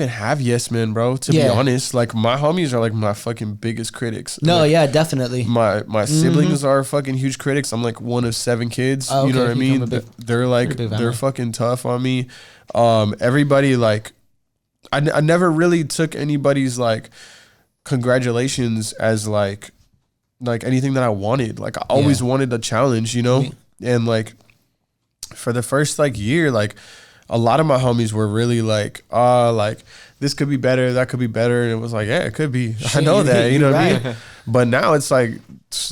have yes men, bro, to be honest. Like, my homies are like my fucking biggest critics. Definitely. My siblings are fucking huge critics. I'm like one of 7 kids. You know what I mean? They're like, they're fucking tough on me. Everybody, like, I never really took anybody's like congratulations as like anything that I wanted. Like, I always wanted a challenge, you know? And like for the first like year, like a lot of my homies were really like, this could be better, that could be better. And it was like, yeah, it could be. I know that, you know what I mean? But now it's like,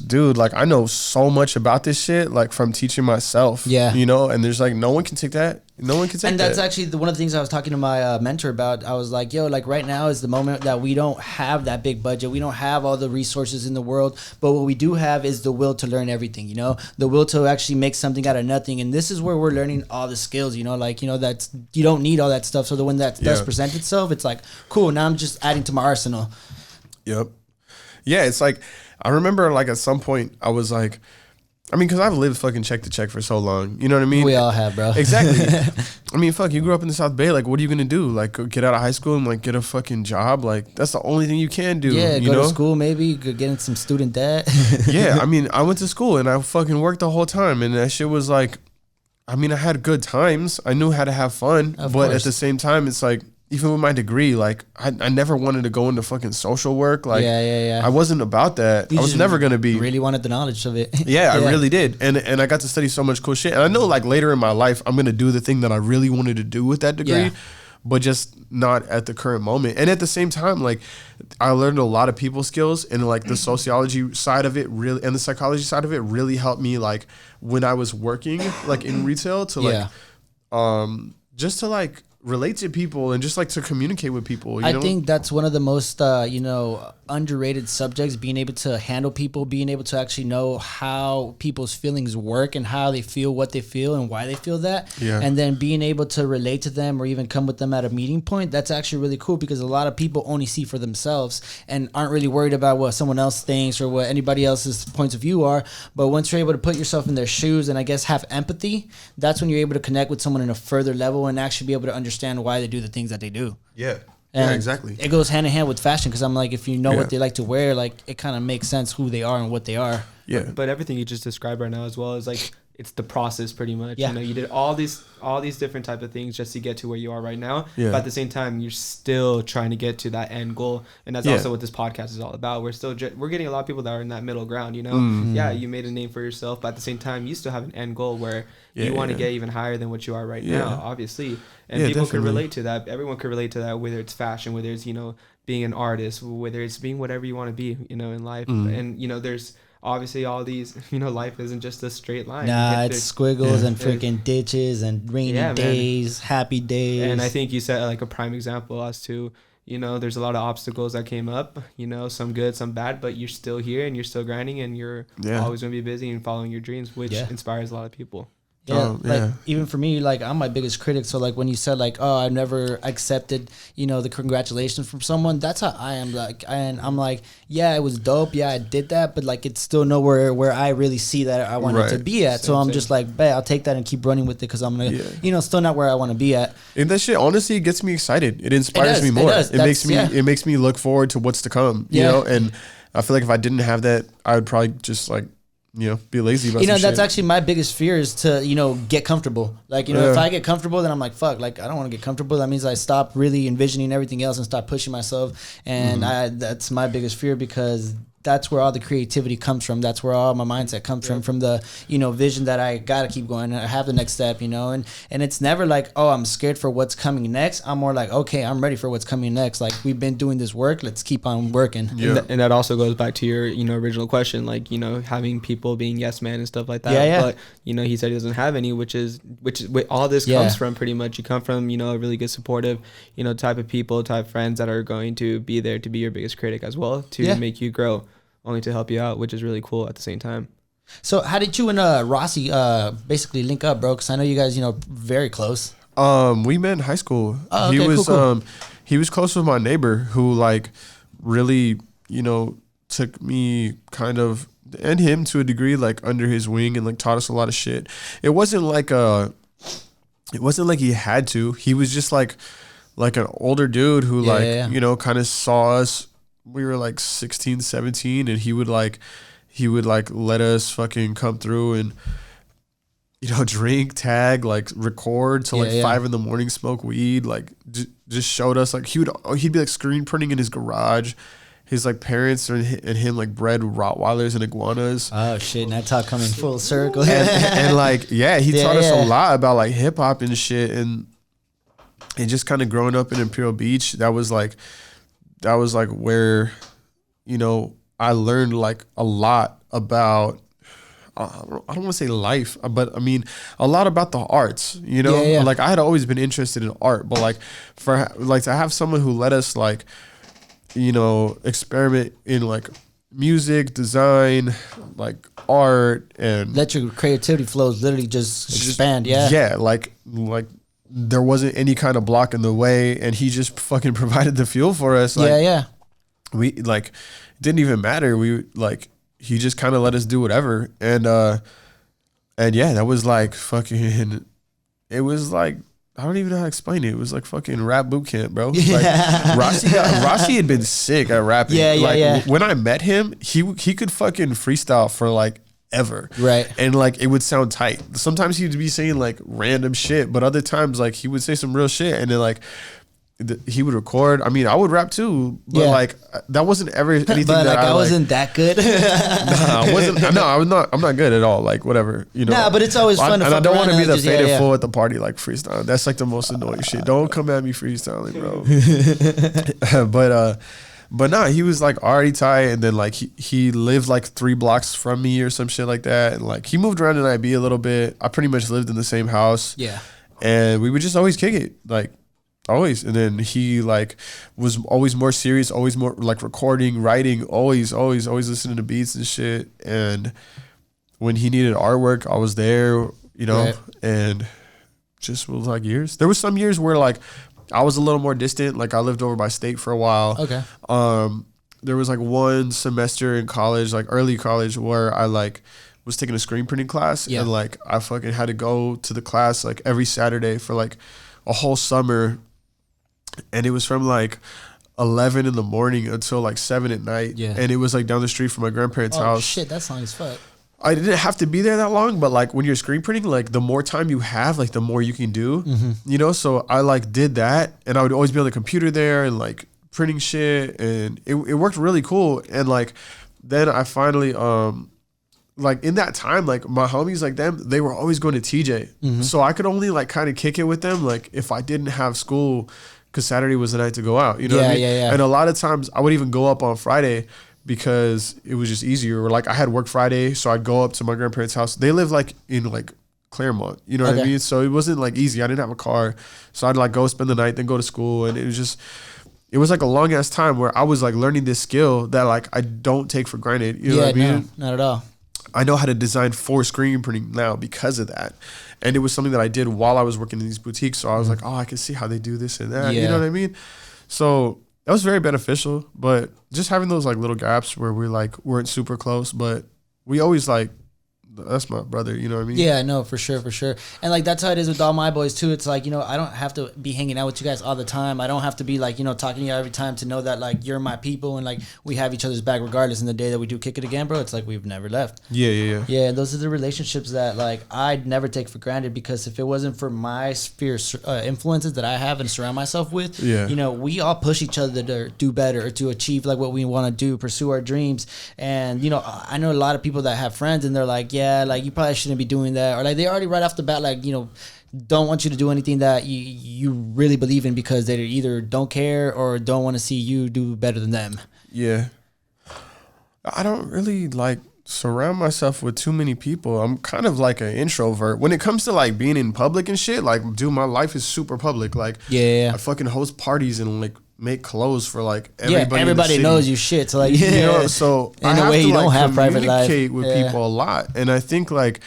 dude, like, I know so much about this shit, like, from teaching myself, you know? And there's like, no one can take that. No one can take that. And that's actually one of the things I was talking to my mentor about. I was like, yo, like, right now is the moment that we don't have that big budget. We don't have all the resources in the world. But what we do have is the will to learn everything, you know? The will to actually make something out of nothing. And this is where we're learning all the skills, you know? Like, you know, that's, you don't need all that stuff. So when that does present itself, it's like, cool, now I'm just adding to my arsenal. Yep. Yeah, it's like, I remember like at some point I was like, I mean, because I've lived fucking check to check for so long. You know what I mean? We all have, bro. Exactly. I mean, fuck, you grew up in the South Bay. Like, what are you going to do? Like, get out of high school and like get a fucking job? Like, that's the only thing you can do. Yeah, you go know? to school maybe, get in some student debt. Yeah, I mean, I went to school and I fucking worked the whole time. And that shit was like, I mean, I had good times. I knew how to have fun. But at the same time, it's like, even with my degree, like, I never wanted to go into fucking social work. Like, I wasn't about that. I was never going to be. Really wanted the knowledge of it. Yeah, I really did. And I got to study so much cool shit. And I know, like, later in my life, I'm going to do the thing that I really wanted to do with that degree, but just not at the current moment. And at the same time, like, I learned a lot of people skills, and like the sociology side of it really, and the psychology side of it really helped me, like, when I was working, like, in retail to like, just to like relate to people and just like to communicate with people. You know? Think that's one of the most, you know, underrated subjects, being able to handle people, being able to actually know how people's feelings work and how they feel, what they feel and why they feel that. Yeah. And then being able to relate to them or even come with them at a meeting point. That's actually really cool because a lot of people only see for themselves and aren't really worried about what someone else thinks or what anybody else's points of view are. But once you're able to put yourself in their shoes and I guess have empathy, that's when you're able to connect with someone in a further level and actually be able to understand why they do the things that they do. Yeah. And yeah, exactly. It goes hand in hand with fashion because I'm like, if you know what they like to wear, like it kind of makes sense who they are and what they are. Yeah. But everything you just described right now as well is like, it's the process pretty much. Yeah. You know, you did all these different type of things just to get to where you are right now. Yeah. But at the same time, you're still trying to get to that end goal. And that's also what this podcast is all about. We're getting a lot of people that are in that middle ground, you know? Mm-hmm. Yeah, you made a name for yourself, but at the same time, you still have an end goal where you want to get even higher than what you are right now, obviously. And people can relate to that. Everyone can relate to that, whether it's fashion, whether it's, you know, being an artist, whether it's being whatever you want to be, you know, in life. And, you know, there's obviously all these, you know, life isn't just a straight line. Nah, it's squiggles and freaking ditches and rainy days, happy days. And I think you set like a prime example as to, you know, there's a lot of obstacles that came up, you know, some good, some bad, but you're still here and you're still grinding and you're always going to be busy and following your dreams, which inspires a lot of people. Yeah, like even for me, like I'm my biggest critic. So like when you said like, oh, I've never accepted, the congratulations from someone. That's how I am. Like, and I'm like, yeah, it was dope. Yeah, I did that, but like it's still nowhere where I really see that I want it to be at. So I'm just like, bet I'll take that and keep running with it because I'm gonna, still not where I want to be at. And that shit honestly gets me excited. It inspires me more. It makes me look forward to what's to come. You know, and I feel like if I didn't have that, I would probably just like, be lazy about some that's shit. actually my biggest fear is to, get comfortable. Like, if I get comfortable, then I'm like, fuck, like, I don't want to get comfortable. That means I stop really envisioning everything else and stop pushing myself. And that's my biggest fear because that's where all the creativity comes from. That's where all my mindset comes from the, vision that I got to keep going. I have the next step, and it's never like, oh, I'm scared for what's coming next. I'm more like, okay, I'm ready for what's coming next. Like, we've been doing this work. Let's keep on working. Yeah. And that also goes back to your, original question, like, having people being yes man and stuff like that. Yeah. But, he said he doesn't have any, which is where all this comes from pretty much. You come from, a really good supportive, type of people, type of friends that are going to be there to be your biggest critic as well, to make you grow. Only to help you out, which is really cool at the same time. So how did you and Rossi basically link up, bro? Because I know you guys, very close. We met in high school. Oh, okay, cool. He was close with my neighbor who like really, took me kind of and him to a degree like under his wing and like taught us a lot of shit. It wasn't like he had to. He was just like an older dude who kind of saw us. We were like 16, 17 and he would like let us fucking come through and drink, tag, like record till 5 a.m, smoke weed, like just showed us like he'd be like screen printing in his garage. His like parents and him like bred Rottweilers and iguanas. Oh shit, and that's how coming full circle. and like he taught us a lot about like hip hop and shit and just kind of growing up in Imperial Beach. That was like where, I learned like a lot about, I don't want to say life, but I mean, a lot about the arts, like I had always been interested in art, but like for like to have someone who let us like, experiment in like music, design, like art and let your creativity flows literally just expand. Yeah. Like there wasn't any kind of block in the way and he just fucking provided the fuel for us. Like, we like, it didn't even matter. We like, he just kind of let us do whatever. And that was like fucking, it was like, I don't even know how to explain it. It was like fucking rap boot camp, bro. Like Rossi had been sick at rapping. When I met him, he could fucking freestyle for like ever. Right. And like it would sound tight. Sometimes he'd be saying like random shit, but other times like he would say some real shit and then like he would record. I mean, I would rap too, but like that wasn't ever anything but that like, I wasn't that good. I wasn't. No, I'm not good at all. Like whatever, Nah, but it's always fun. And I don't want to be the faded fool at the party like freestyle. That's like the most annoying shit. Don't come at me freestyling, bro. But nah, he was like already tight, and then like he lived like 3 blocks from me or some shit like that, and like he moved around in IB a little bit. I pretty much lived in the same house. Yeah, and we would just always kick it, like always. And then he like was always more serious, always more like recording, writing, always listening to beats and shit. And when he needed artwork, I was there, right. And just was like years. There was some years where like I was a little more distant. Like I lived over by state for a while. Okay. There was like one semester in college, like early college, where I like was taking a screen printing class, and like I fucking had to go to the class like every Saturday for like a whole summer, and it was from like 11 in the morning until like 7 at night. Yeah. And it was like down the street from my grandparents' house. Oh shit, that's long as fuck. I didn't have to be there that long, but like when you're screen printing, like the more time you have, like the more you can do, So I like did that, and I would always be on the computer there and like printing shit, and it worked really cool. And like then I finally like in that time, like my homies like them, they were always going to TJ, so I could only like kind of kick it with them like if I didn't have school, because Saturday was the night to go out, what I mean? Yeah. And a lot of times I would even go up on Friday, because it was just easier. Or like I had work Friday, so I'd go up to my grandparents' house. They live like in like Claremont, you know what I mean? So it wasn't like easy. I didn't have a car, so I'd like go spend the night, then go to school. And it was like a long ass time where I was like learning this skill that like I don't take for granted. You know what I mean? No, not at all. I know how to design for screen printing now because of that. And it was something that I did while I was working in these boutiques. So I was like, oh, I can see how they do this and that. You know what I mean? So that was very beneficial. But just having those like little gaps where we like weren't super close, but we always like, that's my brother, you know what I mean? Yeah, no, for sure. And like that's how it is with all my boys too. It's like, you know, I don't have to be hanging out with you guys all the time. I don't have to be like, you know, talking to you every time to know that like you're my people and like we have each other's back regardless. And the day that we do kick it again, bro, it's like we've never left. Yeah, and those are the relationships that like I'd never take for granted, because if it wasn't for my sphere influences that I have and surround myself with, you know, we all push each other to do better, to achieve like what we want to do, pursue our dreams. And, you know, I know a lot of people that have friends and they're like, yeah, like you probably shouldn't be doing that, or like they already right off the bat like, you know, don't want you to do anything that you really believe in, because they either don't care or don't want to see you do better than them. Yeah, I don't really like surround myself with too many people. I'm kind of like an introvert when it comes to like being in public and shit. Like, dude, my life is super public. Like, I fucking host parties and like make clothes for like everybody. Yeah, everybody knows you shit. So like, you know, so in a way you don't have private life. Communicate with people a lot, and I think like,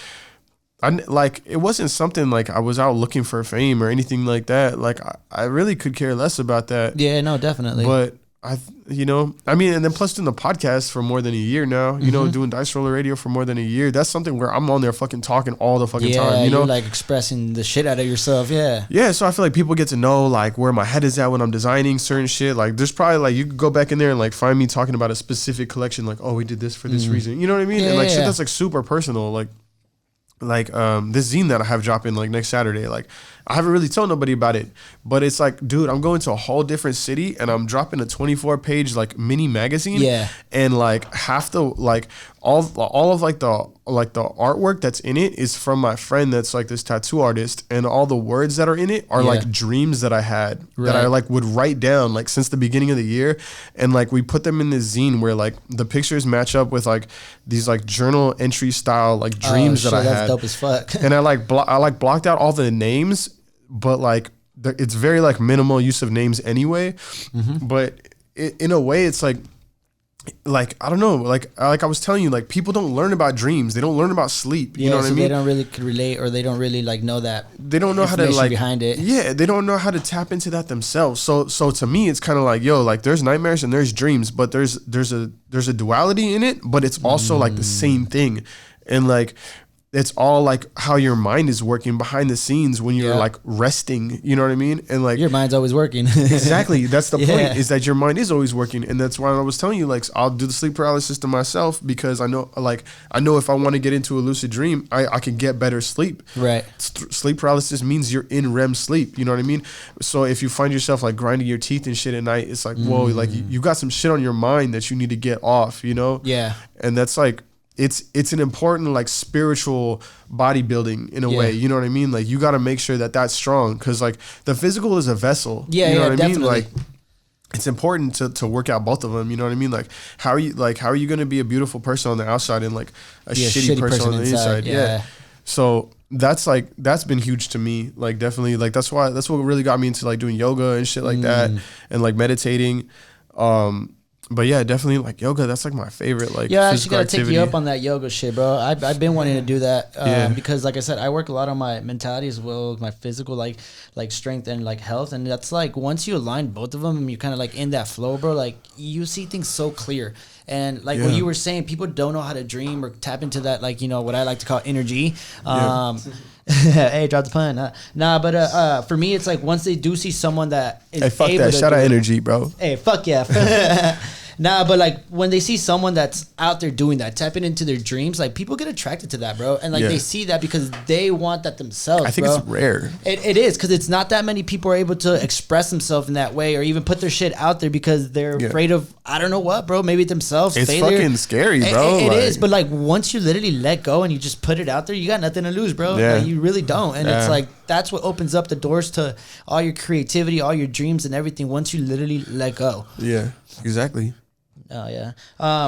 it wasn't something like I was out looking for fame or anything like that. Like I really could care less about that. Yeah, no, definitely. But you know, I mean, and then plus doing the podcast for more than a year now, you know, doing Dice Roller Radio for more than a year. That's something where I'm on there fucking talking all the fucking time, you know? You're like expressing the shit out of yourself, Yeah, so I feel like people get to know like where my head is at when I'm designing certain shit. Like there's probably like, you could go back in there and like find me talking about a specific collection, like, oh, we did this for this reason. You know what I mean? And like shit that's like super personal, like this zine that I have dropping like next Saturday, like I haven't really told nobody about it, but it's like, dude, I'm going to a whole different city and I'm dropping a 24-page like mini magazine. And like half the like all of like the artwork that's in it is from my friend that's like this tattoo artist, and all the words that are in it are like dreams that I had that I like would write down like since the beginning of the year, and like we put them in this zine where like the pictures match up with like these like journal entry style like dreams that I had. That's dope as fuck. And I blocked out all the names, but like it's very like minimal use of names anyway. But in a way it's like I don't know, like I was telling you, like people don't learn about dreams, they don't learn about sleep, you know what I mean? They don't really relate, or they don't really like know that, they don't know how to like behind it. They don't know how to tap into that themselves. So to me it's kind of like, yo, like there's nightmares and there's dreams, but there's a duality in it, but it's also like the same thing. And like it's all like how your mind is working behind the scenes when you're like resting, you know what I mean? And like your mind's always working. Exactly. That's the point, is that your mind is always working. And that's why I was telling you, like, I'll do the sleep paralysis to myself, because I know if I want to get into a lucid dream, I can get better sleep. Right. Sleep paralysis means you're in REM sleep. You know what I mean? So if you find yourself like grinding your teeth and shit at night, it's like, whoa, like you got some shit on your mind that you need to get off, you know? Yeah. And that's like, it's an important like spiritual bodybuilding in a way, you know what I mean? Like you got to make sure that that's strong, because like the physical is a vessel. You know what I mean? Like it's important to work out both of them. You know what I mean? Like how are you going to be a beautiful person on the outside and like a shitty person on the inside? So that's been huge to me. Like definitely, like that's what really got me into like doing yoga and shit like that, and like meditating. But yeah, definitely like yoga. That's like my favorite. Like I actually gotta take you up on that yoga shit, bro. I've been wanting to do that because, like I said, I work a lot on my mentality as well as my physical, like strength and like health. And that's like once you align both of them, and you're kind of like in that flow, bro. Like you see things so clear. And like what you were saying, people don't know how to dream or tap into that, like, you know, what I like to call energy. Hey, drop the pun. But for me, it's like once they do see someone that is fuck able that. to Shout out energy, bro. Hey, fuck yeah. But like when they see someone that's out there doing that, tapping into their dreams, like people get attracted to that, bro. And like they see that because they want that themselves. I think it's rare. It is, because it's not that many people are able to express themselves in that way or even put their shit out there because they're afraid of, I don't know what, bro, maybe themselves. It's failure. Fucking scary, bro. It is, but like once you literally let go and you just put it out there, you got nothing to lose, bro. Like, you really don't. And it's like that's what opens up the doors to all your creativity, all your dreams and everything once you literally let go. Yeah, exactly. Oh yeah.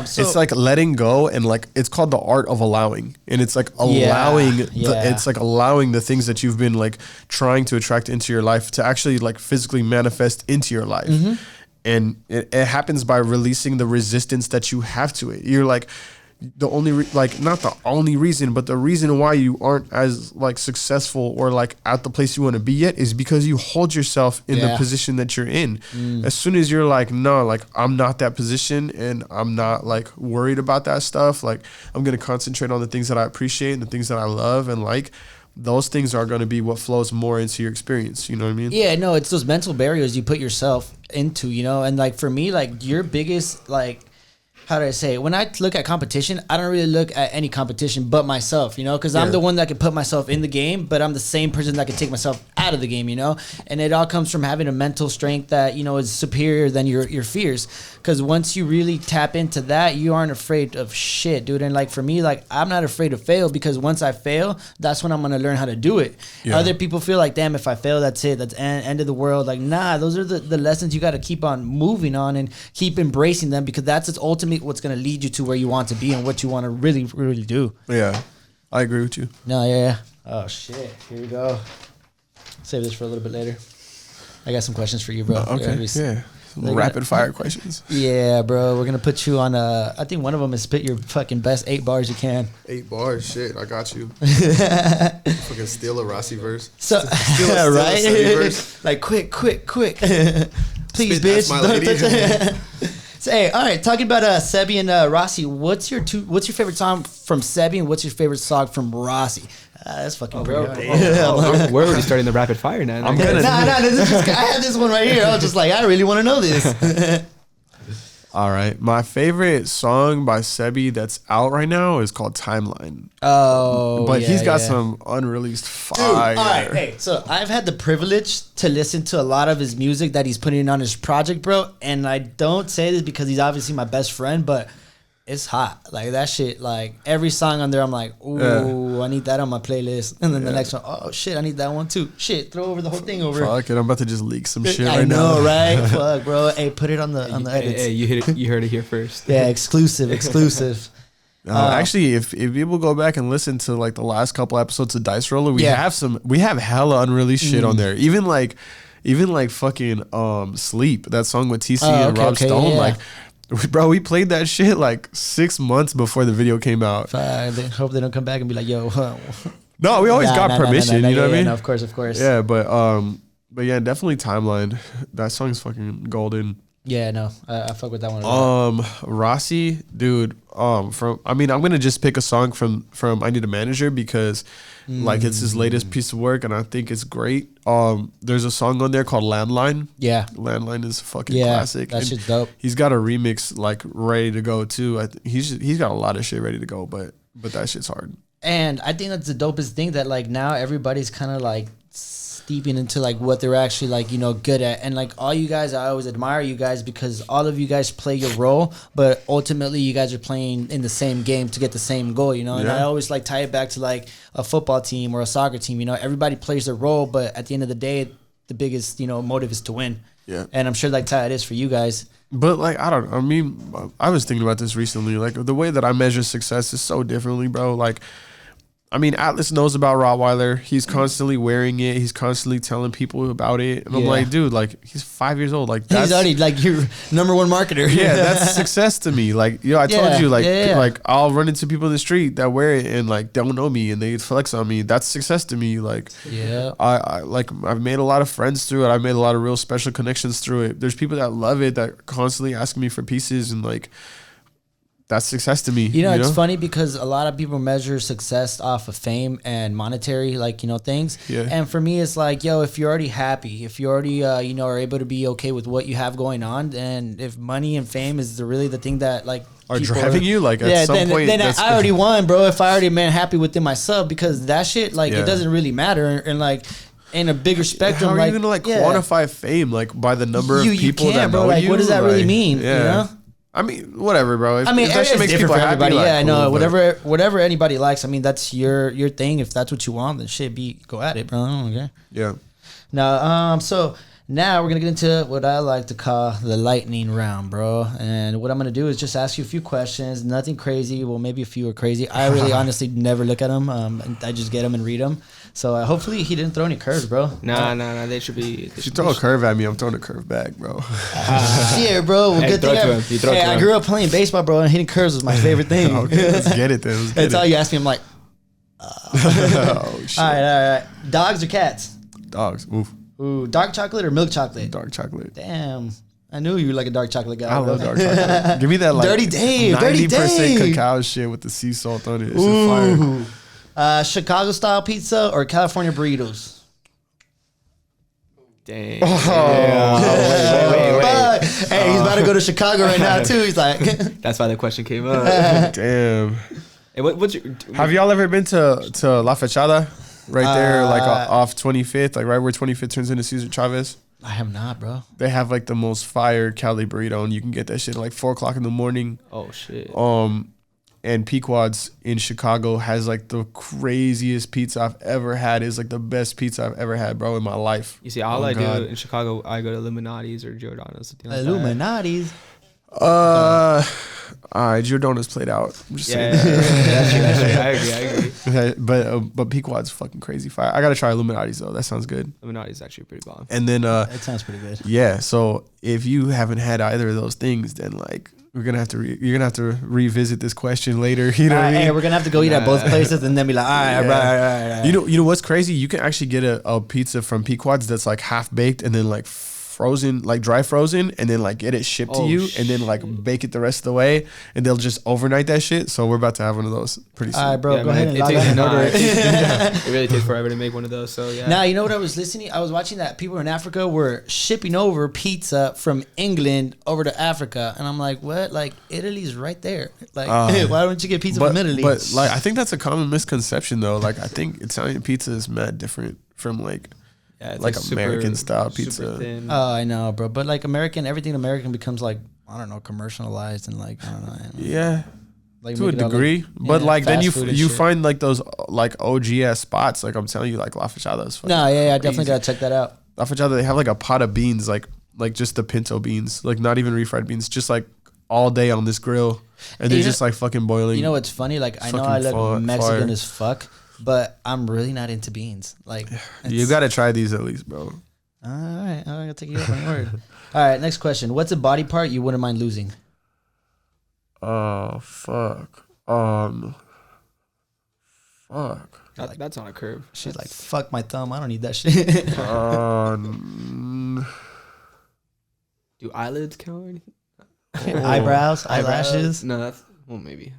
So it's like letting go, and like it's called the art of allowing, and it's like allowing it's like allowing the things that you've been like trying to attract into your life to actually like physically manifest into your life. And it happens by releasing the resistance that you have to it. You're like the only not the only reason, but the reason why you aren't as like successful or like at the place you want to be yet is because you hold yourself in the position that you're in. As soon as you're like, no, like I'm not that position and I'm not like worried about that stuff, like I'm gonna concentrate on the things that I appreciate and the things that I love and like, those things are going to be what flows more into your experience. You know what I mean? Yeah, no, it's those mental barriers you put yourself into, you know? And like for me, like your biggest, like, how do I say it? When I look at competition, I don't really look at any competition but myself, you know, because I'm the one that can put myself in the game, but I'm the same person that can take myself out of the game, you know, and it all comes from having a mental strength that, you know, is superior than your fears. Because once you really tap into that, you aren't afraid of shit, dude. And like for me, like I'm not afraid to fail because once I fail, that's when I'm going to learn how to do it. Yeah. Other people feel like, damn, if I fail, that's it. That's end of the world. Like, nah, those are the lessons you got to keep on moving on and keep embracing them because that's its ultimate what's going to lead you to where you want to be and what you want to really, really do. Yeah, I agree with you. No, yeah. Oh, shit. Here we go. Save this for a little bit later. I got some questions for you, bro. Okay, yeah. Rapid fire questions. Yeah, bro. We're going to put you on I think one of them is spit your fucking best 8 bars you can. 8 bars? Shit, I got you. Fucking steal a Rossi verse. So, right? Like, quick. Please, spit, bitch. that's my lady. So, hey, all right. Talking about Sebi and Rossi, what's your favorite song from Sebi and what's your favorite song from Rossi? That's fucking bro. We're already starting the rapid fire now. I had this one right here. I was just like, I really want to know this. All right. My favorite song by Sebi that's out right now is called Timeline. Oh, but he's got some unreleased fire. Dude, all right, hey, so I've had the privilege to listen to a lot of his music that he's putting on his project, bro. And I don't say this because he's obviously my best friend, but it's hot. Like that shit, like every song on there, I'm like, ooh, I need that on my playlist. And then the next one, oh shit, I need that one too. Shit, throw over the whole thing over. Fuck it, I'm about to just leak some shit I right now. I know, right? Fuck, bro. Hey, put it on the edits. Hey, you heard it here first. Yeah, exclusive. Actually, if people go back and listen to like the last couple episodes of Dice Roller, we have hella unreleased shit on there. Even like fucking Sleep, that song with TC and Rob Stone, like. Bro, we played that shit like 6 months before the video came out. I hope they don't come back and be like, yo. No, we always got permission, you know what I mean? No, of course. Yeah, but yeah, definitely Timeline. That song's fucking golden. Yeah, no, I fuck with that one. Rossi, dude. I'm gonna just pick a song from I Need a Manager because like it's his latest piece of work and I think it's great. There's a song on there called Landline. Yeah, Landline is a fucking classic. That shit's dope. He's got a remix like ready to go too. He's got a lot of shit ready to go, but that shit's hard. And I think that's the dopest thing that like now everybody's kind of like steeping into like what they're actually like, you know, good at. And like all you guys, I always admire you guys because all of you guys play your role, but ultimately you guys are playing in the same game to get the same goal, you know. And I always like tie it back to like a football team or a soccer team, you know. Everybody plays their role, but at the end of the day, the biggest, you know, motive is to win. Yeah. And I'm sure like how it is for you guys. But like I was thinking about this recently. Like the way that I measure success is so differently, bro. Like I mean, Atlas knows about Rottweiler. He's constantly wearing it. He's constantly telling people about it. And I'm like, dude, like, he's 5 years old. Like, he's already, like, your number one marketer. Yeah, that's success to me. Like, I told you, like, I'll run into people in the street that wear it and, like, don't know me and they flex on me. That's success to me. Like, I've made a lot of friends through it. I've made a lot of real special connections through it. There's people that love it that constantly ask me for pieces and, like, that's success to me. You know, it's funny because a lot of people measure success off of fame and monetary, like, you know, things. Yeah. And for me, it's like, yo, if you're already happy, if you already, you know, are able to be okay with what you have going on, and if money and fame is really the thing that, like, are driving you, like, at some point. Then I already won, bro. If I already happy within myself, because that shit, like, it doesn't really matter. And, like, in a bigger spectrum, how are you gonna, like, quantify fame, like, by the number of people that know like, you? What does that really mean, you know? I mean, whatever, bro. If that shit makes people happy, everybody. Like, I know. Whatever anybody likes. I mean, that's your thing. If that's what you want, then go at it, bro. Okay. Yeah. Now, so now we're gonna get into what I like to call the lightning round, bro. And what I'm gonna do is just ask you a few questions. Nothing crazy. Well, maybe a few are crazy. I really, honestly, never look at them. I just get them and read them. So hopefully he didn't throw any curves, bro. Nah. They should be. If you throw a curve at me, I'm throwing a curve back, bro. Shit, bro. Well, Hey, good throw thing it to him. You throw it to I him. grew up playing baseball, bro, and hitting curves was my favorite thing. Okay, let's get it then. Let's get That's it. all you asked me. I'm like, Oh shit. all right. Dogs or cats? Dogs. Oof. Ooh, dark chocolate or milk chocolate? Dark chocolate. Damn. I knew you were like a dark chocolate guy. I bro. love dark chocolate. Give me that like Dirty Dave, 90% cacao shit with the sea salt on it. It's Ooh. fire. Chicago style pizza or California burritos? Dang. Wait. Hey, he's about to go to Chicago right now too. He's like, That's why the question came up. Damn. Hey, what's your? Have y'all ever been to La Fachada? Right there, like off 25th, like right where 25th turns into Cesar Chavez. I have not, bro. They have like the most fire Cali burrito, and you can get that shit at like 4 o'clock in the morning. Oh shit. And Pequod's in Chicago has like the craziest pizza I've ever had. It's like the best pizza I've ever had, bro, in my life. You see, all I God. do in Chicago, I go to Illuminati's or Giordano's. Something like that. Illuminati's. All right, Giordano's played out. I'm just saying. That's true. I agree. But Pequod's fucking crazy fire. I gotta try Illuminati's though. That sounds good. Illuminati's actually pretty bomb. And then That sounds pretty good. yeah. So if you haven't had either of those things, then like you're gonna have to revisit this question later. You know what I mean? Hey, we're gonna have to go eat at both places and then be like, all right, Yeah. right. You know what's crazy? You can actually get a pizza from Pequod's that's like half baked and then like frozen, like dry frozen, and then like get it shipped to you and then like bake it the rest of the way, and they'll just overnight that shit. So we're about to have one of those pretty soon. All right, bro, Yeah, go man, ahead and it log takes on and order it. It really takes forever to make one of those. So yeah. Now, you know what I was listening? I was watching that people in Africa were shipping over pizza from England over to Africa, and I'm like, what? Like Italy's right there. Like, why don't you get pizza from Italy? But like, I think that's a common misconception though. Like, I think Italian pizza is mad different from like It's like American style pizza. thin. Oh, I know, bro. But like everything American becomes like, I don't know, commercialized and like, I don't know. Yeah. Like To a make it all, degree, but like then fast food and you shit. find like those like OGS spots. Like I'm telling you, like La Fachada is fucking No, yeah, I definitely crazy. gotta check that out. La Fachada, they have like a pot of beans, like just the pinto beans, like not even refried beans, just like all day on this grill, and they're You know- just like fucking boiling. You know what's funny? Like I know Fucking I look fire. Mexican as fuck, but I'm really not into beans. Like you got to try these at least, bro. All right, I'm gonna take you up on your word. All right, next question. What's a body part you wouldn't mind losing? Oh fuck. Fuck. That's on a curve. She's like, fuck my thumb. I don't need that shit. Do eyelids count or anything? Eyebrows, eyelashes. No, that's maybe.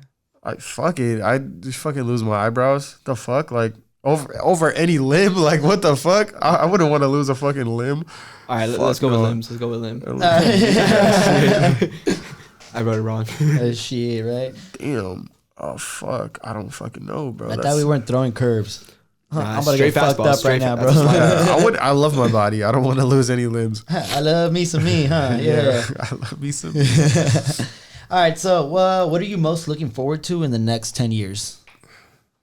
Fuck it. I just fucking lose my eyebrows. The fuck, like over any limb. Like what the fuck? I wouldn't want to lose a fucking limb. All right, Fuck let's go with no. limbs. Let's go with limbs. Shit, I wrote it wrong. right? Damn. Oh fuck. I don't fucking know, bro. I thought we weren't throwing curves. Nah, I'm about to straight get fucked fastball, up right straight now, that's bro. a slide. I love my body. I don't want to lose any limbs. I love me some me, huh? Yeah. I love me some. All right, so what are you most looking forward to in the next 10 years?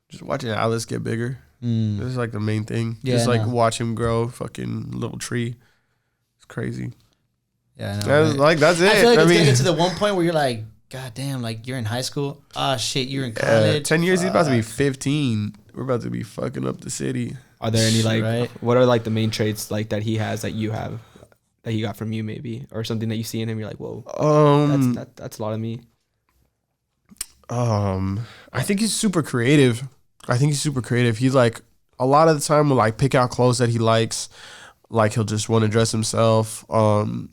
Just watching Alice get bigger. This is like the main thing. Yeah, Just I like know. watch him grow. Fucking little tree. It's crazy. Yeah, I know. That's, right? like that's it. I feel like it's mean, gonna get to the one point where you're like, God damn, like you're in high school. Ah, shit, you're in college. 10 years, he's about to be 15. We're about to be fucking up the city. Are there any like Right. what are like the main traits like that he has that you have that he got from you maybe or something that you see in him you're like whoa that's a lot of me. I think he's super creative. He like a lot of the time will like pick out clothes that he likes. Like he'll just want to dress himself.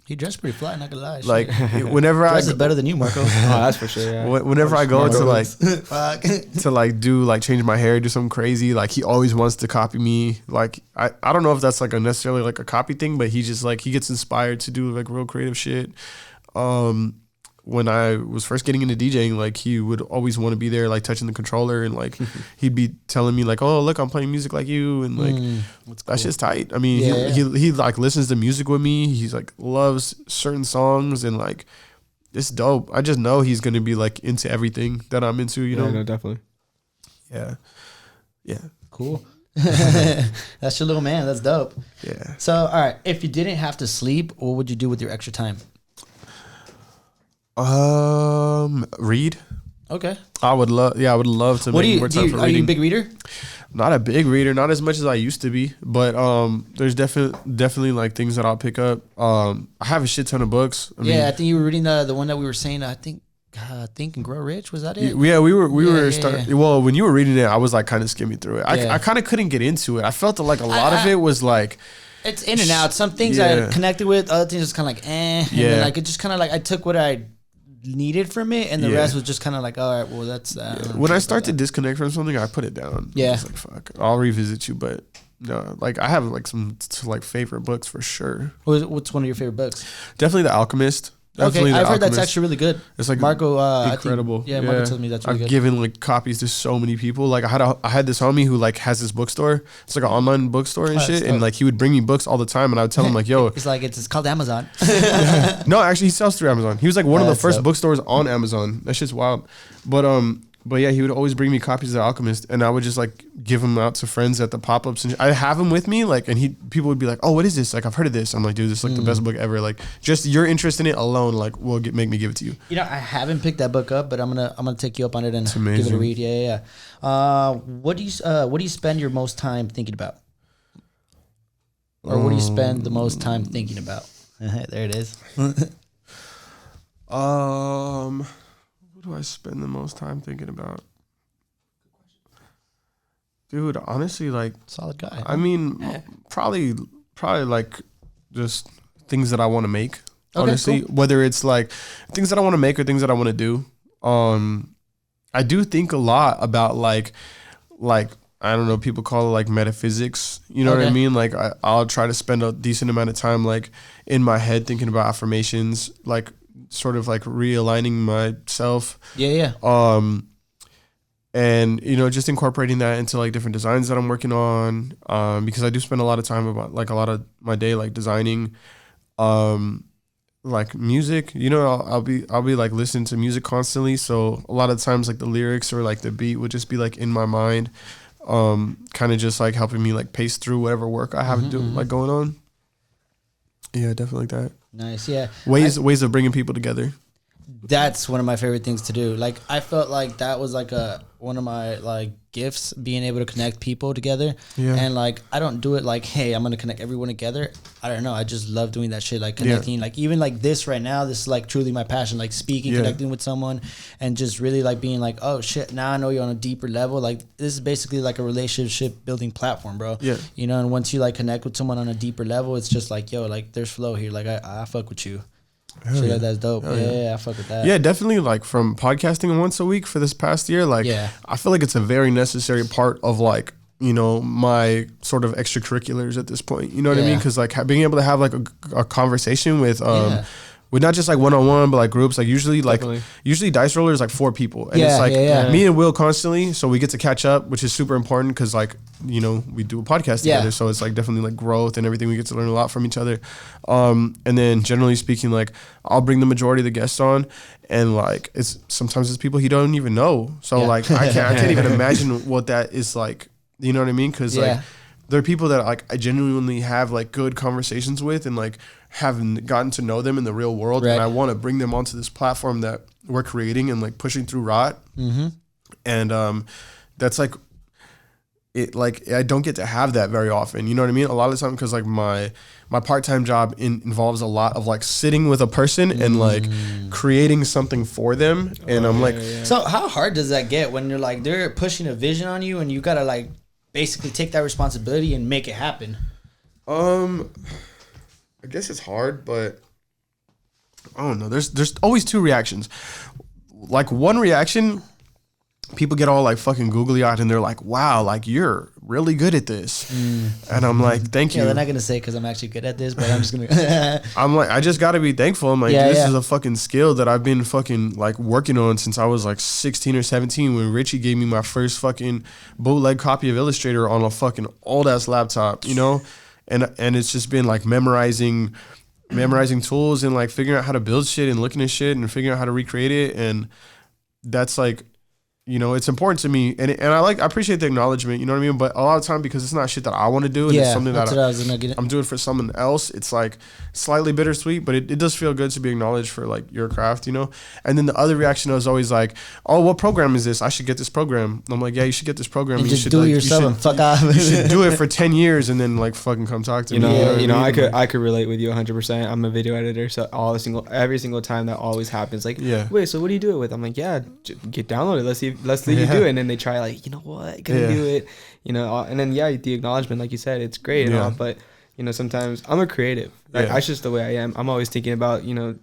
He dressed pretty fly, not gonna lie. Like Shit. whenever I Dress is better than you, Marco. Oh, that's for sure. Yeah. whenever I go to like Fuck. to like do like change my hair, do something crazy, like he always wants to copy me. Like I don't know if that's like a necessarily like a copy thing, but he just like he gets inspired to do like real creative shit. When I was first getting into DJing, like he would always want to be there, like touching the controller, and like he'd be telling me like, "Oh, look, I'm playing music like you," and like that's just tight. I mean, Yeah. he like listens to music with me. He's like loves certain songs, and like it's dope. I just know he's gonna be like into everything that I'm into. You know? No, definitely. Yeah. Cool. That's your little man. That's dope. Yeah. So, all right, if you didn't have to sleep, what would you do with your extra time? Read. Okay. I would love to What make do more you time do? for Are you a reading. big reader? not a big reader, not as much as I used to be, but there's definitely like things that I'll pick up. I have a shit ton of books. I think you were reading the one that we were saying. I think Think and Grow Rich, was that it? Yeah, we were starting. Well, when you were reading it, I was like kind of skimming through it. I kind of couldn't get into it. I felt that like a lot of it was like. It's in and out. Some things I connected with, other things just kind of like, And then, like, it just kind of like, I took what I needed from it, and the rest was just kind of like, all right, well, that's that. When I start to disconnect from something, I put it down. Yeah. It's like, fuck, I'll revisit you, but no, like, I have like some like favorite books for sure. What's one of your favorite books? Definitely The Alchemist. Definitely I've heard that's actually really good. It's like Marco, incredible. Marco tells me that's really good. I've given like copies to so many people. Like I had this homie who like has this bookstore. It's like an online bookstore and shit. And like he would bring me books all the time, and I would tell him like, "Yo," it's like it's called Amazon. No, actually, he sells through Amazon. He was like one of the first bookstores on Amazon. That shit's wild. But yeah, he would always bring me copies of The Alchemist, and I would just like give them out to friends at the pop-ups. And I have them with me, like, and people would be like, "Oh, what is this? Like, I've heard of this." I'm like, "Dude, this is like the best book ever." Like, just your interest in it alone, like, will make me give it to you. You know, I haven't picked that book up, but I'm gonna take you up on it and give it a read. Yeah. What do you spend your most time thinking about, or what do you spend the most time thinking about? There it is. What do I spend the most time thinking about? Dude, honestly, like, solid guy. I mean, probably like just things that I want to make. Honestly, cool. Whether it's like things that I want to make or things that I want to do. I do think a lot about like I don't know, people call it like metaphysics. You know what I mean? Like I'll try to spend a decent amount of time like in my head thinking about affirmations, like sort of like realigning myself. Yeah. And you know, just incorporating that into like different designs that I'm working on. Because I do spend a lot of time about like a lot of my day like designing, like music. You know, I'll be like listening to music constantly. So a lot of times like the lyrics or like the beat would just be like in my mind, kind of just like helping me like pace through whatever work I have to do like going on. Yeah, definitely like that. Nice, yeah. Ways of bringing people together. That's one of my favorite things to do. Like I felt like that was like one of my like gifts, being able to connect people together. Yeah. And like I don't do it like, hey, I'm gonna connect everyone together. I don't know. I just love doing that shit, like connecting. Like even like this right now, this is like truly my passion. Like speaking, connecting with someone, and just really like being like, oh shit, now I know you're on a deeper level. Like this is basically like a relationship building platform, bro. Yeah. You know, and once you like connect with someone on a deeper level, it's just like, yo, like there's flow here. Like I fuck with you. Shit, like that's dope. Yeah, I fuck with that. Yeah, definitely. Like from podcasting once a week for this past year, like I feel like it's a very necessary part of like, you know, my sort of extracurriculars at this point. You know what I mean? Because like being able to have like a conversation with not just like one-on-one, but like groups. Like usually dice roller is like 4 people, and it's like me and Will constantly. So we get to catch up, which is super important because like, you know, we do a podcast together. So it's like definitely like growth and everything. We get to learn a lot from each other. And then generally speaking, like I'll bring the majority of the guests on, and like sometimes it's people he don't even know. So like I can't even imagine what that is like. You know what I mean? Because like there are people that like I genuinely have like good conversations with, and like haven't gotten to know them in the real world, and I want to bring them onto this platform that we're creating and like pushing through Rot. And that's like it. Like I don't get to have that very often. You know what I mean? A lot of the time, because like my part-time job involves a lot of like sitting with a person and like creating something for them. And I'm like, so how hard does that get when you're like they're pushing a vision on you and you gotta like basically take that responsibility and make it happen? I guess it's hard, but I don't know. There's always 2 reactions. Like one reaction, people get all like fucking googly eyed and they're like, "Wow, like you're really good at this," and I'm like, "Thank you." Yeah, they're not gonna say because I'm actually good at this, but I'm just gonna. I'm like, I just gotta be thankful. I'm like, this is a fucking skill that I've been fucking like working on since I was like 16 or 17 when Richie gave me my first fucking bootleg copy of Illustrator on a fucking old ass laptop, you know. And it's just been like memorizing tools and like figuring out how to build shit and looking at shit and figuring out how to recreate it. And that's like, you know, it's important to me, and I appreciate the acknowledgement, you know what I mean? But a lot of time, because it's not shit that I want to do, and it's something that I'm doing for someone else, it's like slightly bittersweet, but it does feel good to be acknowledged for like your craft, you know? And then the other reaction was always like, oh, what program is this? I should get this program. I'm like, yeah, you should get this program. And you just should do it yourself and fuck off. You should do it for 10 years and then like fucking come talk to me. You know, I could relate with you 100%. I'm a video editor, so every single time that always happens, like, wait, so what do you do it with? I'm like, yeah, get downloaded. Let's let you do it. And then they try like, you know what, gonna do it, you know, and then the acknowledgement, like you said, it's great and all, but you know, sometimes I'm a creative. Like, that's just the way I am. I'm always thinking about, you know,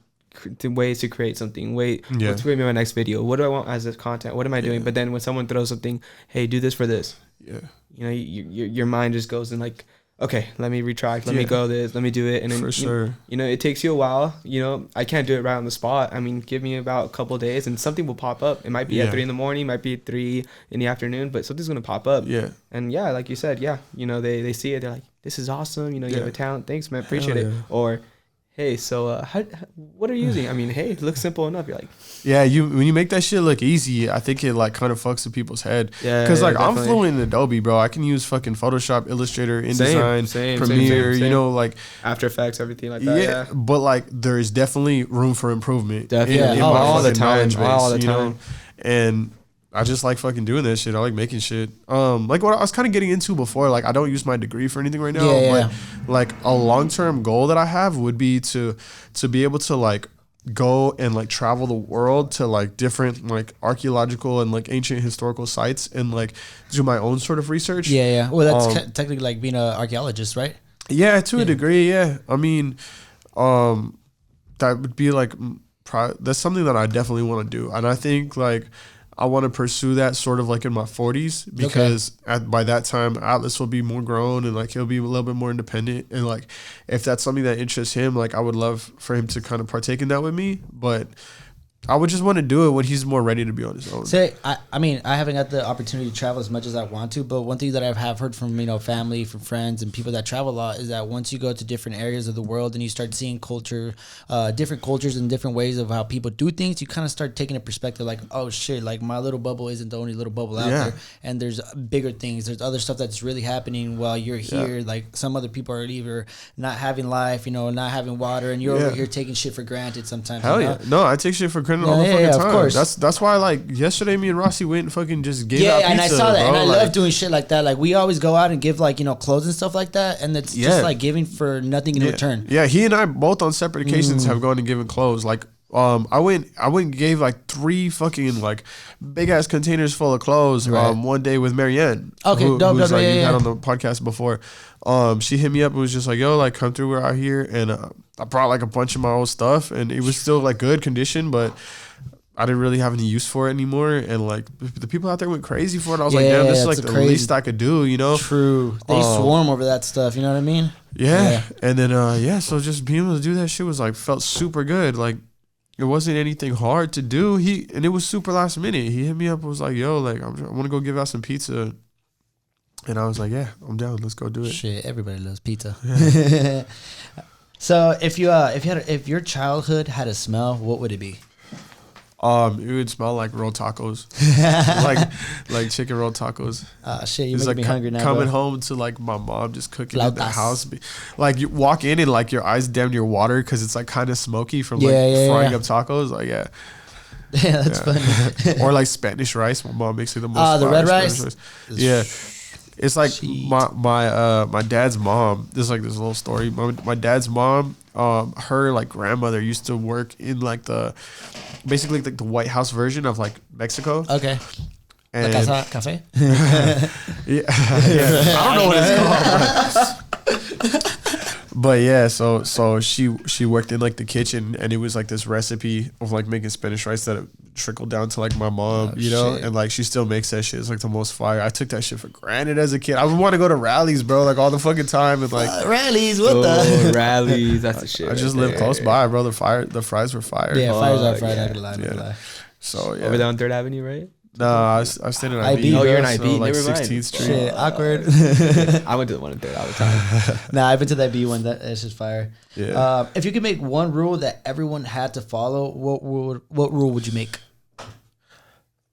the ways to create something. What's going to be my next video? What do I want as a content? What am I doing? But then when someone throws something, hey, do this for this. You know, your mind just goes in like, okay, let me retract, let me go this, let me do it. And then, for sure. You know, it takes you a while. You know, I can't do it right on the spot. I mean, give me about a couple of days and something will pop up. It might be at 3 a.m, might be 3 in the afternoon, but something's going to pop up. And like you said, you know, they see it. They're like, this is awesome. You know, you have a talent. Thanks, man. Appreciate it. Or, hey, so what are you using? I mean, hey, it looks simple enough. You're like, when you make that shit look easy, I think it like kind of fucks with people's head. Because like definitely. I'm fluent in Adobe, bro. I can use fucking Photoshop, Illustrator, InDesign, Premiere, you know, like After Effects, everything like that. But like there is definitely room for improvement. Definitely, all the time, you know? And I just like fucking doing that shit. I like making shit. Like what I was kind of getting into before, like I don't use my degree for anything right now. But like a long-term goal that I have would be to be able to like go and like travel the world to like different like archaeological and like ancient historical sites and like do my own sort of research. Well, that's technically like being an archaeologist, right? Yeah, to a degree. Yeah, I mean, that would be like that's something that I definitely want to do, and I think like I want to pursue that sort of like in my 40s because by that time Atlas will be more grown and like he'll be a little bit more independent, and like if that's something that interests him, like I would love for him to kind of partake in that with me, but I would just want to do it when he's more ready to be on his own. I mean, I haven't got the opportunity to travel as much as I want to, but one thing that I have heard from, you know, family, from friends and people that travel a lot is that once you go to different areas of the world and you start seeing culture, different cultures and different ways of how people do things, you kind of start taking a perspective like, oh shit, like my little bubble isn't the only little bubble out there, and there's bigger things, there's other stuff that's really happening while you're here. Like some other people are either not having life, you know, not having water, and you're over here taking shit for granted sometimes. Hell yeah. No, I take shit for granted all the fucking time. Of course. That's why like yesterday me and Rossi went and fucking just gave out pizza. And I saw that, bro. and I love doing shit like that. Like we always go out and give like, you know, clothes and stuff like that, and it's just like giving for nothing in return. Yeah, he and I both on separate occasions have gone and given clothes. Like I went and gave like 3 fucking like big ass containers full of clothes one day with Marianne. Who's like you had on the podcast before. She hit me up and was just like, yo, like come through, we're out here, and I brought like a bunch of my old stuff, and it was still like good condition, but I didn't really have any use for it anymore, and like the people out there went crazy for it. I was like, damn, this is like the least I could do, you know? True. They swarm over that stuff, you know what I mean? Yeah. And then so just being able to do that shit was like felt super good. Like it wasn't anything hard to do. And it was super last minute. He hit me up and was like, yo, like I want to go give out some pizza. And I was like, yeah, I'm down. Let's go do it. Shit, everybody loves pizza. Yeah. So if your childhood had a smell, what would it be? It would smell like rolled tacos, like chicken rolled tacos. Shit, you make me hungry now. Coming home to like my mom just cooking in the house, like you walk in and like your eyes damn near water because it's like kind of smoky from frying up tacos. Like yeah, that's funny. Or like Spanish rice. My mom makes it the most. The red rice. Yeah. It's like my dad's mom. There's like this little story. My dad's mom, her like grandmother used to work in like basically like the White House version of like Mexico. Okay. And La Casa Cafe. yeah. I don't know what it's called. But yeah, so she worked in like the kitchen, and it was like this recipe of like making Spanish rice that trickled down to like my mom, you know, and like she still makes that shit. It's like the most fire. I took that shit for granted as a kid. I would want to go to rallies, bro, like all the fucking time, and like rallies. What the rallies? That's the shit. I just lived close by, bro. The fries were fire. Yeah, fires are fire. Not gonna lie. So yeah, over there on 3rd Avenue, right? No, I stayed in IB. Oh, you're in IB. Like Never 16th Street. Shit, awkward. I went to the one in 3rd all the time. Nah, I've been to that B one. That's just fire. Yeah. If you could make one rule that everyone had to follow, what rule would you make?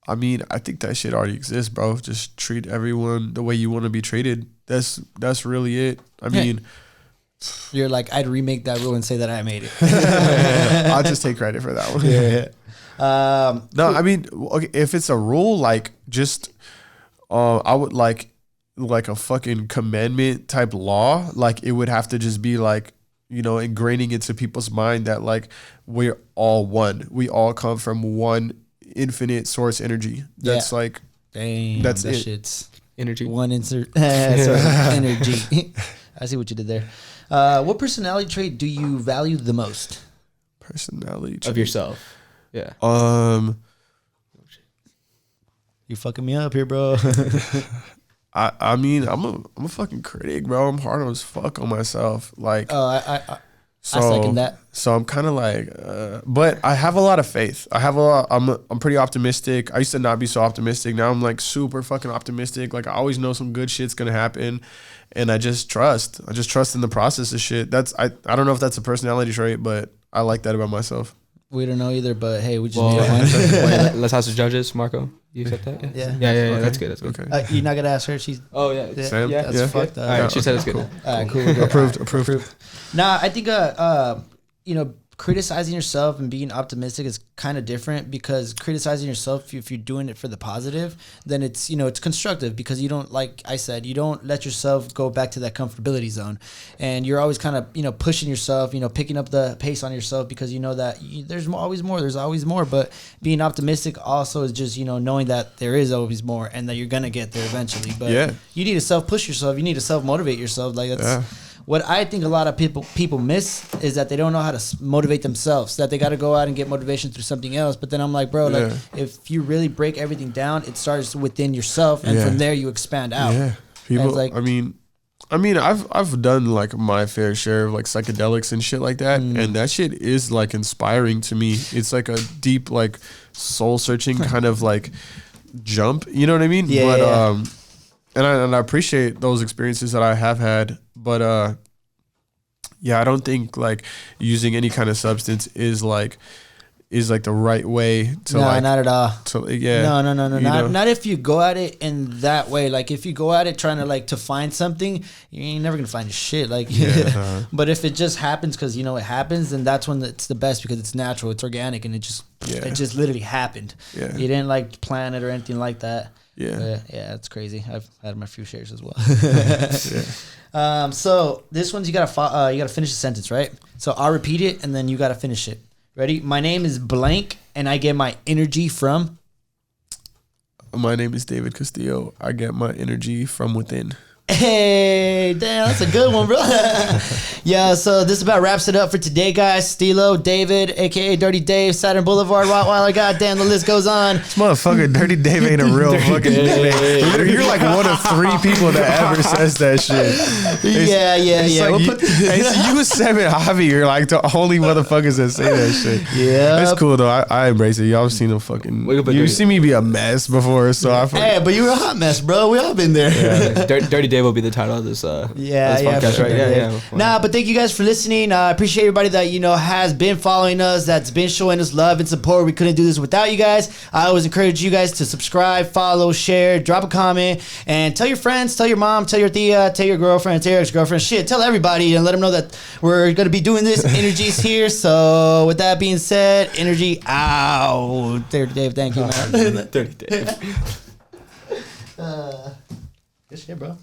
I mean, I think that shit already exists, bro. Just treat everyone the way you want to be treated. That's really it. I mean, you're like, I'd remake that rule and say that I made it. I'll just take credit for that one. Yeah. No, I mean, okay, if it's a rule, like just, I would like a fucking commandment type law. Like it would have to just be like, you know, ingraining into people's mind that like we're all one. We all come from one infinite source energy. That's like, damn, that's that it. Shit's Energy. one insert. Sorry, energy. I see what you did there. What personality trait do you value the most? Personality trait Of yourself. Yeah. You fucking me up here, bro. I mean, I'm a fucking critic, bro. I'm hard as fuck on myself. Like, I second that. So I'm kind of like, but I have a lot of faith. I'm pretty optimistic. I used to not be so optimistic. Now I'm like super fucking optimistic. Like I always know some good shit's gonna happen, and I just trust. I just trust in the process of shit. I don't know if that's a personality trait, but I like that about myself. We don't know either, but hey, we just Well, made one. let's ask the judges. Marco, you accept that? Yeah. Yeah. Okay. That's good. That's good. Okay. You're not gonna ask her. She's Oh yeah. Sam? Yeah. that's fucked up. All right. She said it's good. Cool. All right, cool. We're good. Approved. Nah, I think you know, criticizing yourself and being optimistic is kind of different, because criticizing yourself, if you're doing it for the positive, then it's, you know, it's constructive, because you don't, like I said, you don't let yourself go back to that comfortability zone, and you're always kind of, you know, pushing yourself, you know, picking up the pace on yourself, because you know that there's always more. But being optimistic also is just, you know, knowing that there is always more and that you're gonna get there eventually. But you need to self-push yourself. You need to self-motivate yourself. Like that's what I think a lot of people miss, is that they don't know how to motivate themselves, that they got to go out and get motivation through something else. But then I'm like, bro, like if you really break everything down, it starts within yourself, and from there you expand out. Yeah, people. Like, I mean, I've done like my fair share of like psychedelics and shit like that, and that shit is like inspiring to me. It's like a deep, like soul searching kind of like jump. You know what I mean? Yeah. But and I appreciate those experiences that I have had. But yeah, I don't think like using any kind of substance is like the right way to no, not at all. No. Not if you go at it in that way. Like if you go at it trying to like to find something, you ain't never gonna find shit. Like, but if it just happens because you know it happens, then that's when it's the best, because it's natural, it's organic, and it just literally happened. Yeah. You didn't like plan it or anything like that. Yeah, it's crazy. I've had my few shares as well. So this one's you gotta finish the sentence, right? So I'll repeat it and then you gotta finish it. Ready? My name is blank, and I get my energy from. My name is David Castillo. I get my energy from within. Hey, damn, that's a good one, bro. Yeah, so this about wraps it up for today, guys. Stillo, David, A.K.A. Dirty Dave, Saturn Boulevard, Rottweiler. Goddamn, the list goes on. This motherfucker, Dirty Dave ain't a real fucking nickname. You're like one of 3 people that ever says that shit. Yeah. Like you and Sam and Javi are like the only motherfuckers that say that shit. Yeah, that's cool though. I embrace it. Y'all seen them fucking. You see me be a mess before, so I. Hey, but you were a hot mess, bro. We all been there. Yeah. Dirty Dave will be the title of this podcast, sure. right? Yeah. Nah, but thank you guys for listening. I appreciate everybody that, you know, has been following us, that's been showing us love and support. We couldn't do this without you guys. I always encourage you guys to subscribe, follow, share, drop a comment, and tell your friends, tell your mom, tell your tia, tell your girlfriend, tell your ex-girlfriend, shit, tell everybody, and let them know that we're going to be doing this. Energy's here. So with that being said, energy out. Dirty Dave, thank you, man. Dirty Dave. Good shit, bro.